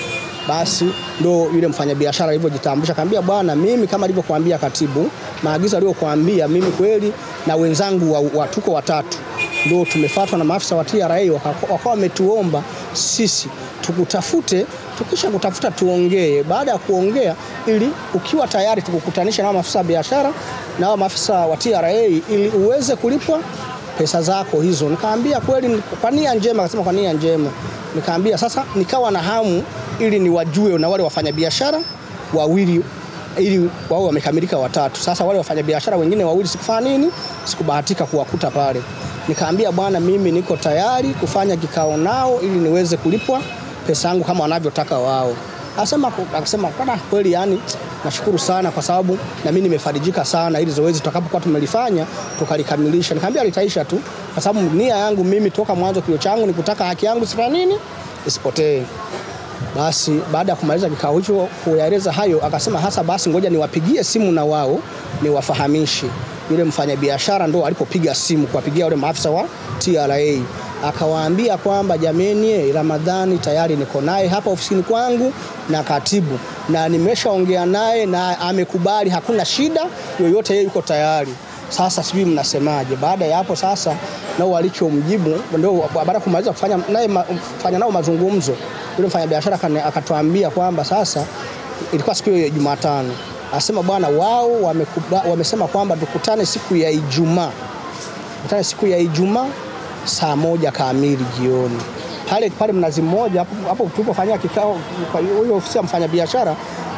Basi ndio yule mfanyabiashara alivyojitambulisha, akamwambia bwana, mimi kama alivyokuambia katibu, maagizo aliyokuambia mimi kweli na wenzangu tuko watatu ndio tumefuatwa na maafisa wa TRA, wakawa wametuomba sisi tukutafute, tukisha kutafuta tuongee. Baada ya kuongea ili ukiwa tayari tukukutanisha na maafisa wa biashara na maafisa wa TRA ili uweze kulipwa pesa zako hizo. Nikamwambia kweli kwa nia njema. Akasema kwa nia njema. Nikamwambia sasa nikawa na hamu ili niwajue na wale wafanyabiashara wawili ili wao wamekamilika watatu. Sasa wale wafanyabiashara wengine wawili sikufanya nini? Sikubahatika kuwakuta pale. Nikaambia bwana, mimi niko tayari kufanya kikao nao ili niweze kulipwa pesa yangu kama wanavyotaka wao. Akasema kana kweli, yani nashukuru sana kwa sababu na mimi nimefarijika sana, ili zoezi tutakapokuwa tumelifanya tukalikamilisha. Nikamwambia litaisha tu, kwa sababu nia yangu mimi toka mwanzo kilio changu ni kutaka haki yangu sifanye nini, isipotee. Basi baada ya kumaliza kikao hicho kuyaeleza hayo, akasema hasa basi ngoja niwapigie simu na wao niwafahamishe. Yule mfanyabiashara ndo alipopiga simu kuwapigia wale maafisa wa TRA, akawaambia kwamba jameni, Ramadhani tayari niko naye hapa ofisini kwangu na katibu, na nimeshaongea naye na amekubali, hakuna shida yoyote, yeye yuko tayari. Sasa sijui mnasemaje? Baada ya hapo sasa nao walichomjibu, ndio baada ya kumaliza kufanya nao mazungumzo, yule mfanyabiashara akatuambia kwamba sasa ilikuwa siku ya Jumatano, asema bwana, wao wamesema kwamba tukutane siku ya Ijumaa. Tukutane siku ya Ijumaa saa 1 kamili jioni. Pale Mnazi Mmoja hapo tulipofanyia kikao kwa hiyo ofisi ya mfanyabiashara,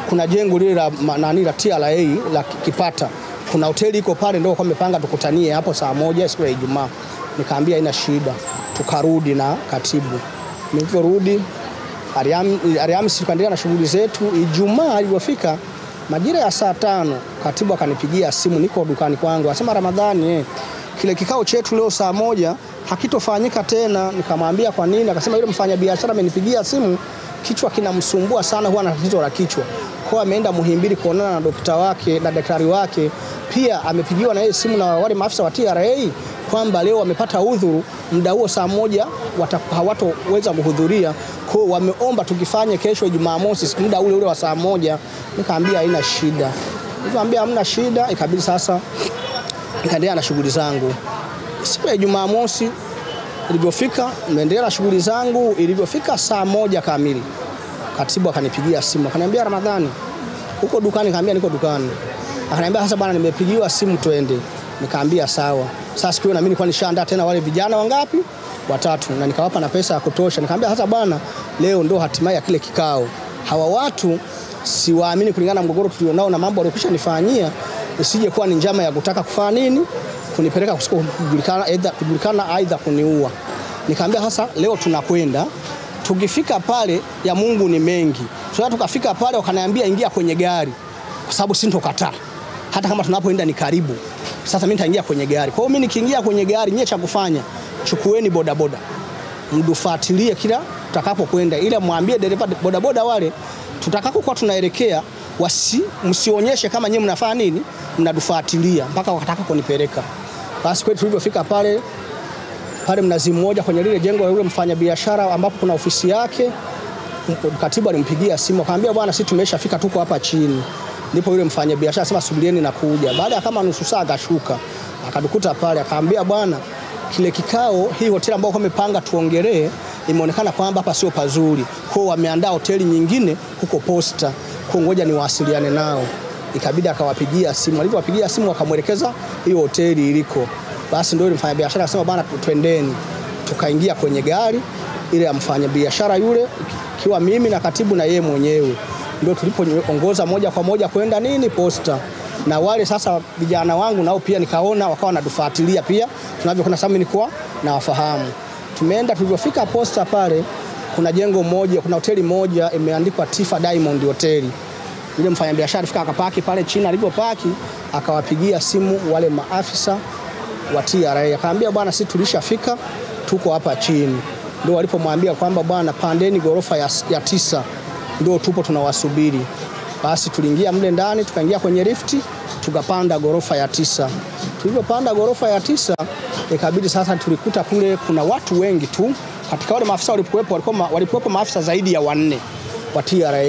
kuna jengo lile la TRA la Kipata. Kuna hoteli iko pale, ndio wamepanga tukutanie hapo saa 1 siku ya Ijumaa. Nikaambia haina shida. Tukarudi na katibu. Niliporudi Alhamisi tukaendelea na shughuli zetu. Ijumaa ilipofika majira ya saa 5, katibu akanipigia simu, niko dukani kwangu. Akasema Ramadhani, kile kikao chetu leo saa 1 hakitofanyika tena. Nikamwambia kwa nini? Akasema yule mfanyabiashara amenipigia simu, kichwa kinamsumbua sana, huwa na tatizo la kichwa. Kwa ameenda Muhimbili kuonana na daktari wake na daktari wake. Pia amepigiwa na yeye simu na wale maafisa wa TRA kwamba leo wamepata udhuru, muda huo saa 1 hawatoweza kuhudhuria. Kwa wameomba tukifanye kesho Jumamosi muda ule wa saa 1. Nikaambia haina shida. Nikamwambia hamna shida. Ikabidi sasa nikaendelea na shughuli zangu. Siku ya Jumamosi ilipofika, nimeendelea na shughuli zangu. Ilipofika saa 1 kamili, katibu akanipigia simu, akaniambia Ramadhani, uko dukani? Nikamwambia niko dukani. Akaniambia sasa bwana, nimepigiwa simu twende. Nikaambia sawa. Sasa siku hiyo na mimi nilikuwa nishaandaa tena wale vijana wangapi? 3, na nikawapa na pesa ya kutosha. Nikamwambia sasa bwana, leo ndo hatimaye ya kile kikao. Hawa watu siwaamini kulingana na mgogoro tulionao na mambo waliyokwisha nifanyia, isije kuwa ni njama ya kutaka kufanya nini, kunipeleka kujulikana aidha kuniua. Nikamwambia sasa leo tunakwenda, tukifika pale ya Mungu ni mengi. Sasa tukafika pale wakaniambia ingia kwenye gari, kwa sababu sintokataa. Hata kama tunapoenda ni karibu. Sasa mimi nitaingia kwenye gari. Kwa hiyo mimi nikiingia kwenye gari, nyie cha kufanya, chukueni bodaboda, mdufuatilie kila tutakapokwenda, ila mwambie dereva bodaboda wale tutakapokuwa tunaelekea msionyeshe kama nyinyi mnafanya nini, mnadufuatilia mpaka wakataka kunipeleka. Basi kweli tulipofika pale Mnazi Mmoja kwenye lile jengo la yule mfanyabiashara ambapo kuna ofisi yake, katibu alimpigia simu akamwambia bwana, sisi tumeshafika, tuko hapa chini. Ndipo yule mfanyabiashara sema subirieni na kuja. Baada ya kama nusu saa akashuka, akadukuta pale, akamwambia bwana, kile kikao, hii hoteli ambayo wamepanga tuongelee, imeonekana kwamba hapa sio pazuri. Kwa hiyo wameandaa hoteli nyingine huko Posta. Kwa ngoja niwasiliane nao. Ikabidi akawapigia simu. Alipowapigia simu akamwelekeza hiyo hoteli iliko. Basi ndio yule mfanyabiashara akasema bwana, twendeni. Tukaingia kwenye gari ile ya mfanyabiashara yule, ikiwa mimi na katibu na yeye mwenyewe. Ndio tulipoongoza moja kwa moja kwenda nini, Posta. Na wale sasa vijana wangu nao pia nikaona wakawa wanadufuatilia pia tunavyokwenda, sababu nilikuwa na wafahamu. Tumeenda, tulipofika Posta pale kuna jengo moja, kuna hoteli moja imeandikwa Tifa Diamond Hotel. Yule mfanyabiashara alifika akapaki pale chini, alipopaki akawapigia simu wale maafisa wa TRA. Akaambia bwana, sisi tulishafika, tuko hapa chini. Ndio walipomwambia kwamba bwana, pandeni gorofa ya 9, ndio tupo tunawasubiri. Basi tuliingia mle ndani, tukaingia kwenye lifti, tukapanda gorofa ya 9. Tulipopanda gorofa ya 9, ikabidi sasa tulikuta kule kuna watu wengi tu. Katika wale maafisa walikuwepo maafisa zaidi ya 4 wa TRA.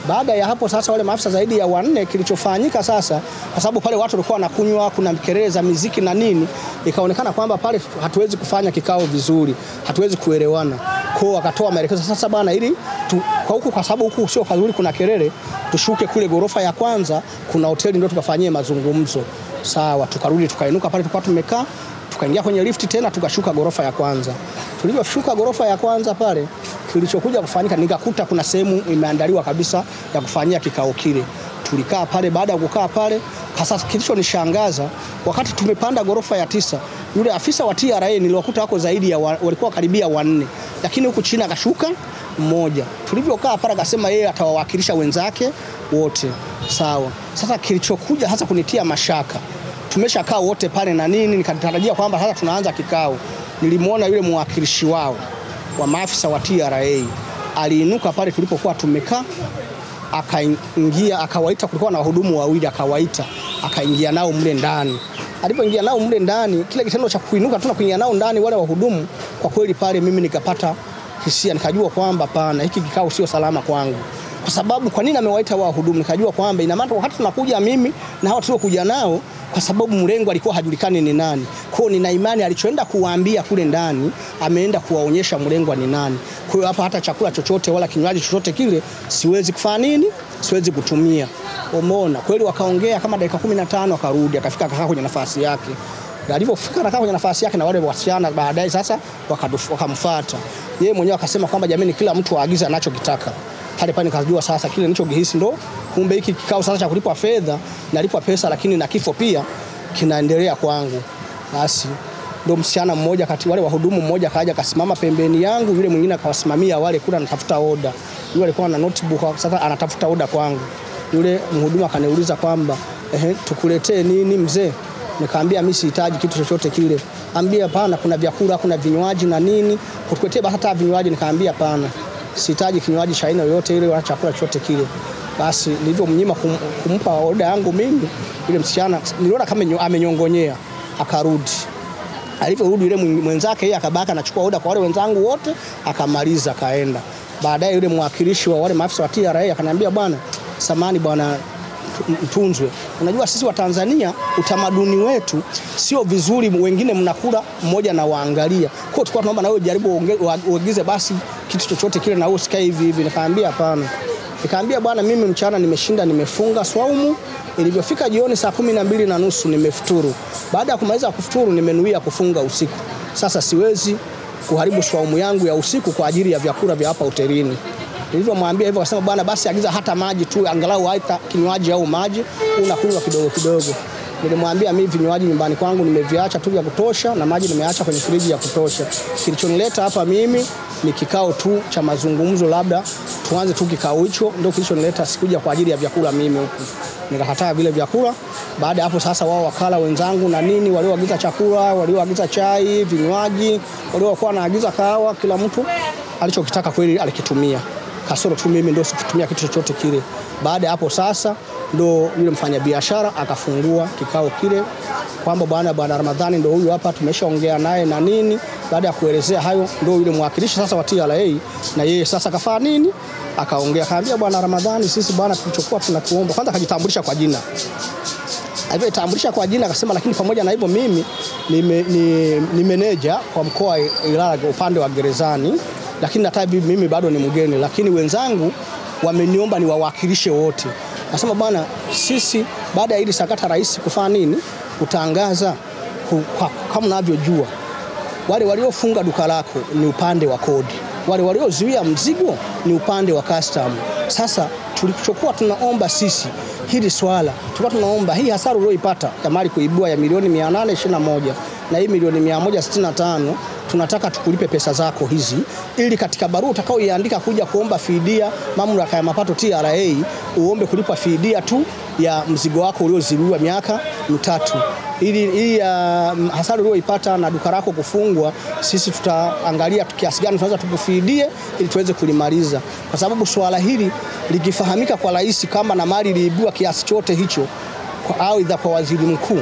Baada ya hapo sasa wale maafisa zaidi ya 4, kilichofanyika sasa, kwa sababu pale watu walikuwa wanakunywa, kuna kelele za muziki na nini, ikaonekana kwamba pale hatuwezi kufanya kikao vizuri, hatuwezi kuelewana. Kwa wakatoa maelekezo sasa bwana, ili kwa sababu huku sio pazuri, kuna kelele, tushuke kule gorofa ya kwanza, kuna hoteli ndio tukafanyie mazungumzo. Sawa, tukarudi tukainuka pale tulikuwa tumekaa, tukaingia kwenye lifti tena tukashuka gorofa ya kwanza. Tuliposhuka gorofa ya kwanza pale, Kilichokuja kufanyika nikakuta kuna sehemu imeandaliwa kabisa ya kufanyia kikao kile. Tulikaa pale, baada ya kukaa pale, hasa kilichonishangaza wakati tumepanda ghorofa ya 9, yule afisa wa TRA niliwakuta wako zaidi ya walikuwa karibia 4, lakini huku chini akashuka mmoja. Tulivyokaa pale akasema yeye atawawakilisha wenzake wote. Sawa. Sasa kilichokuja hasa kunitia mashaka, tumeshakaa wote pale na nini, nikatarajia kwamba sasa tunaanza kikao. Nilimuona yule mwakilishi wao wa maafisa wa TRA aliinuka pale tulipokuwa tumekaa, akaingia akawaita, kulikuwa na wahudumu wawili, akawaita akaingia nao mle ndani. Alipoingia nao mle ndani, kile kitendo cha kuinuka tu na kuingia nao ndani wale wahudumu, kwa kweli pale mimi nikapata hisia, nikajua kwamba pana hiki kikao sio salama kwangu. Kwa sababu kwa nini amewaita wahudumu? Nikajua kwamba ina maana wakati tunakuja mimi na hao tuliokuja nao, kwa sababu mlengo alikuwa hajulikani ni nani. Kwa hiyo nina imani alichoenda kuwaambia kule ndani ameenda kuwaonyesha mlengo ni nani. Kwa hiyo hapa hata chakula chochote wala kinywaji chochote kile siwezi kufanya nini? Siwezi kutumia. Umeona? Kweli wakaongea kama dakika 15 akarudi, akafika akakaa kwenye nafasi yake. Alipofika akakaa kwenye nafasi yake na wale wasichana baadaye sasa wakamfuata. Yeye mwenyewe akasema kwamba jamani, kila mtu aagize anachokitaka. Pale nikajua sasa kile nilichogihisi ndo kumbe hiki kikao sasa cha kulipwa fedha, nalipwa pesa lakini na kifo pia kinaendelea kwangu. Basi ndo msichana mmoja kati wale wahudumu, mmoja kaja akasimama pembeni yangu, yule mwingine akawasimamia wale kula anatafuta oda. Yule alikuwa na notebook sasa anatafuta oda kwangu. Yule mhudumu akaniuliza kwamba tukuletee nini mzee? Nikamwambia mimi sihitaji kitu chochote kile. Ambia hapana, kuna vyakula, kuna vinywaji na nini, kutuletee hata vinywaji. Nikamwambia hapana, sihitaji kinywaji cha aina yoyote ile wala chakula chochote kile. Basi nilivyomnyima kumpa oda yangu mimi, yule msichana niliona kama amenyongonyea, akarudi. Alivyorudi yule mwenzake yeye akabaka anachukua oda kwa wale wenzangu wote, akamaliza kaenda. Baadaye yule mwakilishi wa wale maafisa wa TRA akaniambia, bwana samani bwana Mtunzwe, unajua sisi wa Tanzania utamaduni wetu sio vizuri wengine mnakula mmoja na waangalia. Kwa hiyo tulikuwa tunaomba na wewe jaribu uagize basi kitu chochote kile na wewe usikae hivi hivi. Nikamwambia hapana. Nikamwambia bwana, mimi mchana nimeshinda nimefunga swaumu, ilivyofika jioni saa 12:30 nimefuturu. Baada ya kumaliza kufuturu nimenuia kufunga usiku. Sasa siwezi kuharibu swaumu yangu ya usiku kwa ajili ya vyakula vya hapa hotelini. Nilivyomwambia hivyo akasema bwana basi agiza hata maji tu, angalau aita kinywaji au maji unakunywa kidogo kidogo. Nilimwambia mimi vinywaji nyumbani kwangu nimeviacha tu vya kutosha na maji nimeacha kwenye friji ya kutosha. Kilichonileta hapa mimi ni kikao tu cha mazungumzo, labda tuanze tu kikao hicho, ndio kilichonileta, sikuja kwa ajili ya vyakula mimi huku. Nikakataa vile vyakula. Baada hapo sasa wao wakala wenzangu na nini walioagiza chakula, walioagiza chai, vinywaji, waliokuwa wanaagiza kahawa, kila mtu alichokitaka kweli alikitumia. Kasoro tu mimi ndio sikutumia kitu chochote kile. Baada hapo sasa ndio yule mfanyabiashara akafungua kikao kile kwamba bwana Ramadhani ndio huyu hapa, tumeshaongea naye na nini. Baada ya kuelezea hayo ndio yule mwakilishi sasa wa TRA na yeye sasa kafanya nini, akaongea akaambia, bwana Ramadhani, sisi bwana tulichokuwa tunakuomba, kwanza akajitambulisha kwa jina. Alivyotambulisha kwa jina akasema, lakini pamoja na hivyo mimi ni meneja kwa mkoa wa Ilala upande wa gerezani, lakini hata mimi bado ni mgeni, lakini wenzangu wameniomba niwawakilishe wote. Nasema bwana, sisi baada ya hili sakata rais kufanya nini, kutangaza kama unavyojua, wale waliofunga duka lako ni upande wa kodi, wale waliozuia mzigo ni upande wa custom. Sasa tulichokuwa tunaomba sisi hili swala, tulikuwa tunaomba hii hasara uliyoipata ya mali kuibua ya milioni 821 na hii milioni 165, tunataka tukulipe pesa zako hizi, ili katika barua utakaoiandika kuja kuomba fidia mamlaka ya mapato TRA uombe kulipa fidia tu ya mzigo wako uliozibiwa miaka 3. Ili hasara uliyoipata na duka lako kufungwa, sisi tutaangalia kiasi gani tunaweza tukufidie ili tuweze kulimaliza. Kwa sababu swala hili likifahamika kwa rais kama na mali iliibua kiasi chote hicho au idha kwa waziri mkuu,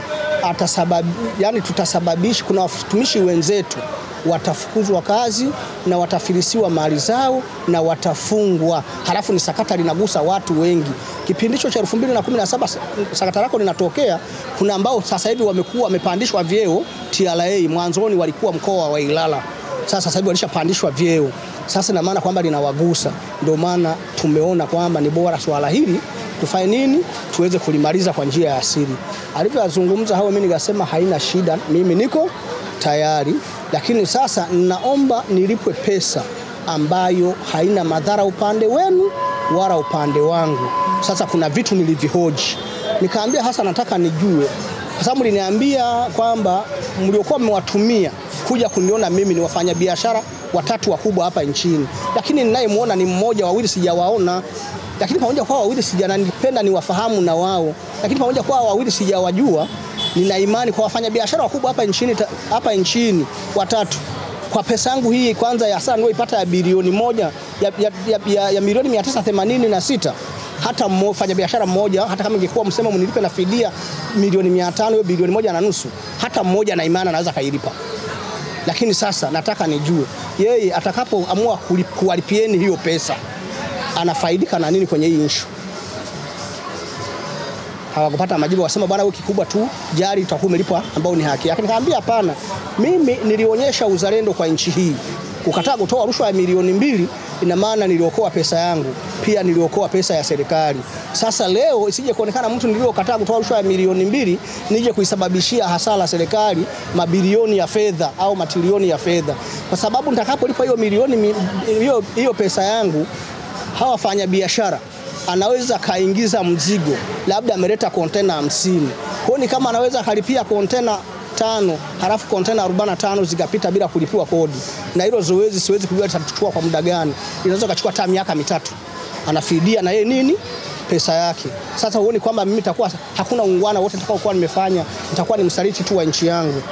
yani tutasababisha kuna watumishi wenzetu watafukuzwa kazi na watafilisiwa mali zao na watafungwa. Halafu ni sakata linagusa watu wengi. Kipindi hicho cha 2017 sakata lako linatokea, kuna ambao sasa hivi wamepandishwa vyeo TRA, mwanzoni walikuwa mkoa wa Ilala. Sasa hivi walishapandishwa vyeo. Sasa na maana kwamba linawagusa. Ndio maana tumeona kwamba ni bora swala hili tufanye nini, tuweze kulimaliza kwa njia ya asili. Alivyozungumza hao, mimi nikasema haina shida, mimi niko tayari, lakini sasa naomba nilipwe pesa ambayo haina madhara upande wenu wala upande wangu. Sasa kuna vitu nilivihoji. Nikaambia hasa nataka nijue, kwa sababu mliniambia kwamba mliokuwa mmewatumia kuja kuniona mimi ni wafanya biashara watatu wakubwa hapa nchini, lakini ninayemuona ni mmoja, wawili sijawaona. Lakini pamoja kwa wawili sijanipenda ni wafahamu na wao, lakini pamoja kwa wawili sijawajua, nina imani kwa wafanya biashara wakubwa hapa nchini watatu. Kwa pesa yangu hii kwanza ya hasara niliyoipata ya bilioni 1 ya milioni 986, hata mfanya biashara mmoja, hata kama ingekuwa msema mnilipe na fidia milioni 500 hiyo bilioni 1.5, hata mmoja na imani anaweza kailipa. Lakini sasa nataka nijue yeye atakapoamua kuwalipieni hiyo pesa anafaidika na nini kwenye hii issue. Hawakupata majibu, wasema bwana wewe kikubwa tu jari utakuwa umelipwa ambao ni haki yake. Nikamwambia hapana, mimi nilionyesha uzalendo kwa nchi hii. Kukataa kutoa rushwa ya milioni 2 ina maana niliokoa pesa yangu, pia niliokoa pesa ya serikali. Sasa leo isije kuonekana mtu niliokataa kutoa rushwa ya milioni 2 nije kuisababishia hasara serikali mabilioni ya fedha au matrilioni ya fedha. Kwa sababu nitakapolipa hiyo milioni hiyo pesa yangu, hawa wafanya biashara anaweza kaingiza mzigo, labda ameleta container 50. Kwa ni kama anaweza kalipia container 5, halafu container 45 zikapita bila kulipiwa kodi. Na hilo zoezi siwezi kujua litachukua kwa muda gani. Inaweza kuchukua hata miaka 3. Anafidia na yeye nini? Pesa yake. Sasa huoni kwamba mimi nitakuwa hakuna ungwana wote nitakaokuwa nimefanya, nitakuwa ni msaliti tu wa nchi yangu.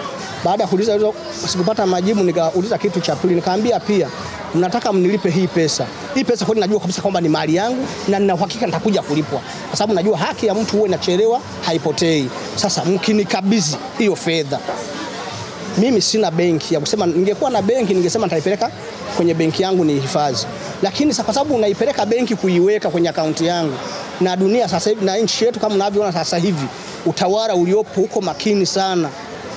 Baada ya kuuliza hizo sikupata majibu, nikauliza kitu cha pili. Nikaambia pia mnataka mnilipe hii pesa. Hii pesa kwa najua kabisa kwamba ni mali yangu na nina uhakika nitakuja kulipwa. Kwa sababu najua haki ya mtu huwa inachelewa haipotei. Sasa mkinikabidhi hiyo fedha, mimi sina benki ya kusema, ningekuwa na benki ningesema nitaipeleka kwenye benki yangu ni hifadhi. Lakini kwa sababu unaipeleka benki kuiweka kwenye akaunti yangu, na dunia sasa hivi na nchi yetu kama mnavyoona sasa hivi utawala uliopo huko makini sana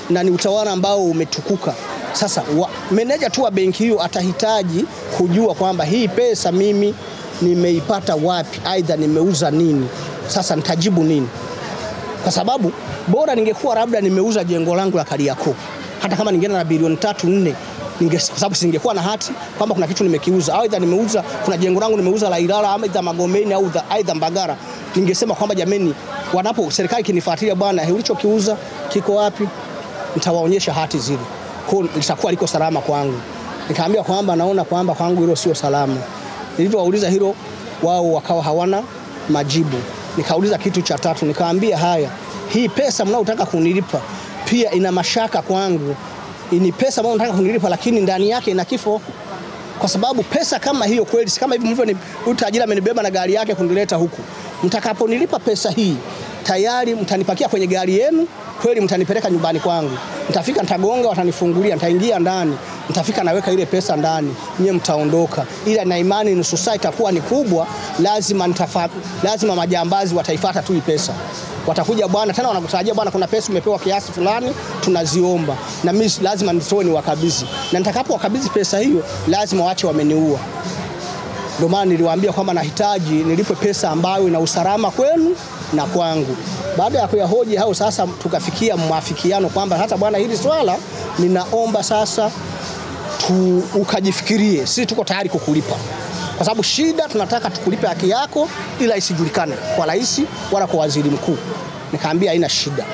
na ni utawala ambao umetukuka. Sasa meneja tu wa benki hiyo atahitaji kujua kwamba hii pesa mimi nimeipata wapi, aidha nimeuza nini. Sasa nitajibu nini? Kwa sababu bora ningekuwa labda nimeuza jengo langu la Kariakoo, hata kama ningeenda na bilioni 3-4, kwa sababu singekuwa na hati kwamba kuna kitu nimekiuza, aidha nimeuza, kuna jengo langu nimeuza la Ilala ama aidha Magomeni au aidha Mbagara, ningesema kwamba jameni, wanapo serikali kinifuatilia, bwana ulichokiuza kiko wapi, nitawaonyesha hati zile. Kwa litakuwa liko salama kwangu. Nikaambia kwamba naona kwamba kwangu hilo sio salama. Nilipowauliza hilo, wao wakawa hawana majibu. Nikauliza kitu cha tatu, nikaambia haya, hii pesa mnaotaka kunilipa pia ina mashaka kwangu. Ni pesa mnaotaka kunilipa lakini ndani yake ina kifo. Kwa sababu pesa kama hiyo kweli, kama hivi mlivyo, ni utajiri amenibeba na gari yake kunileta huku. Mtakaponilipa pesa hii, tayari mtanipakia kwenye gari yenu, kweli mtanipeleka nyumbani kwangu. Nitafika, nitagonga, watanifungulia, nitaingia ndani, nitafika naweka ile pesa ndani, nyie mtaondoka. Ila na imani nusu saa itakuwa ni kubwa, lazima majambazi wataifuata tu hii pesa. Watakuja bwana, tena wanakutajia bwana kuna pesa umepewa kiasi fulani, tunaziomba. Na mimi lazima nitoe ni wakabidhi. Na nitakapo wakabidhi pesa hiyo, lazima waache wameniua. Ndio maana niliwaambia kwamba nahitaji nilipwe pesa ambayo ina usalama kwenu na kwangu. Baada ya kuyahoji hao, sasa tukafikia mwafikiano kwamba hata bwana hili swala ninaomba sasa ukajifikirie, sisi tuko tayari kukulipa. Kwa sababu shida tunataka tukulipe haki yako ila isijulikane kwa rais wala kwa waziri mkuu. Nikaambia haina shida.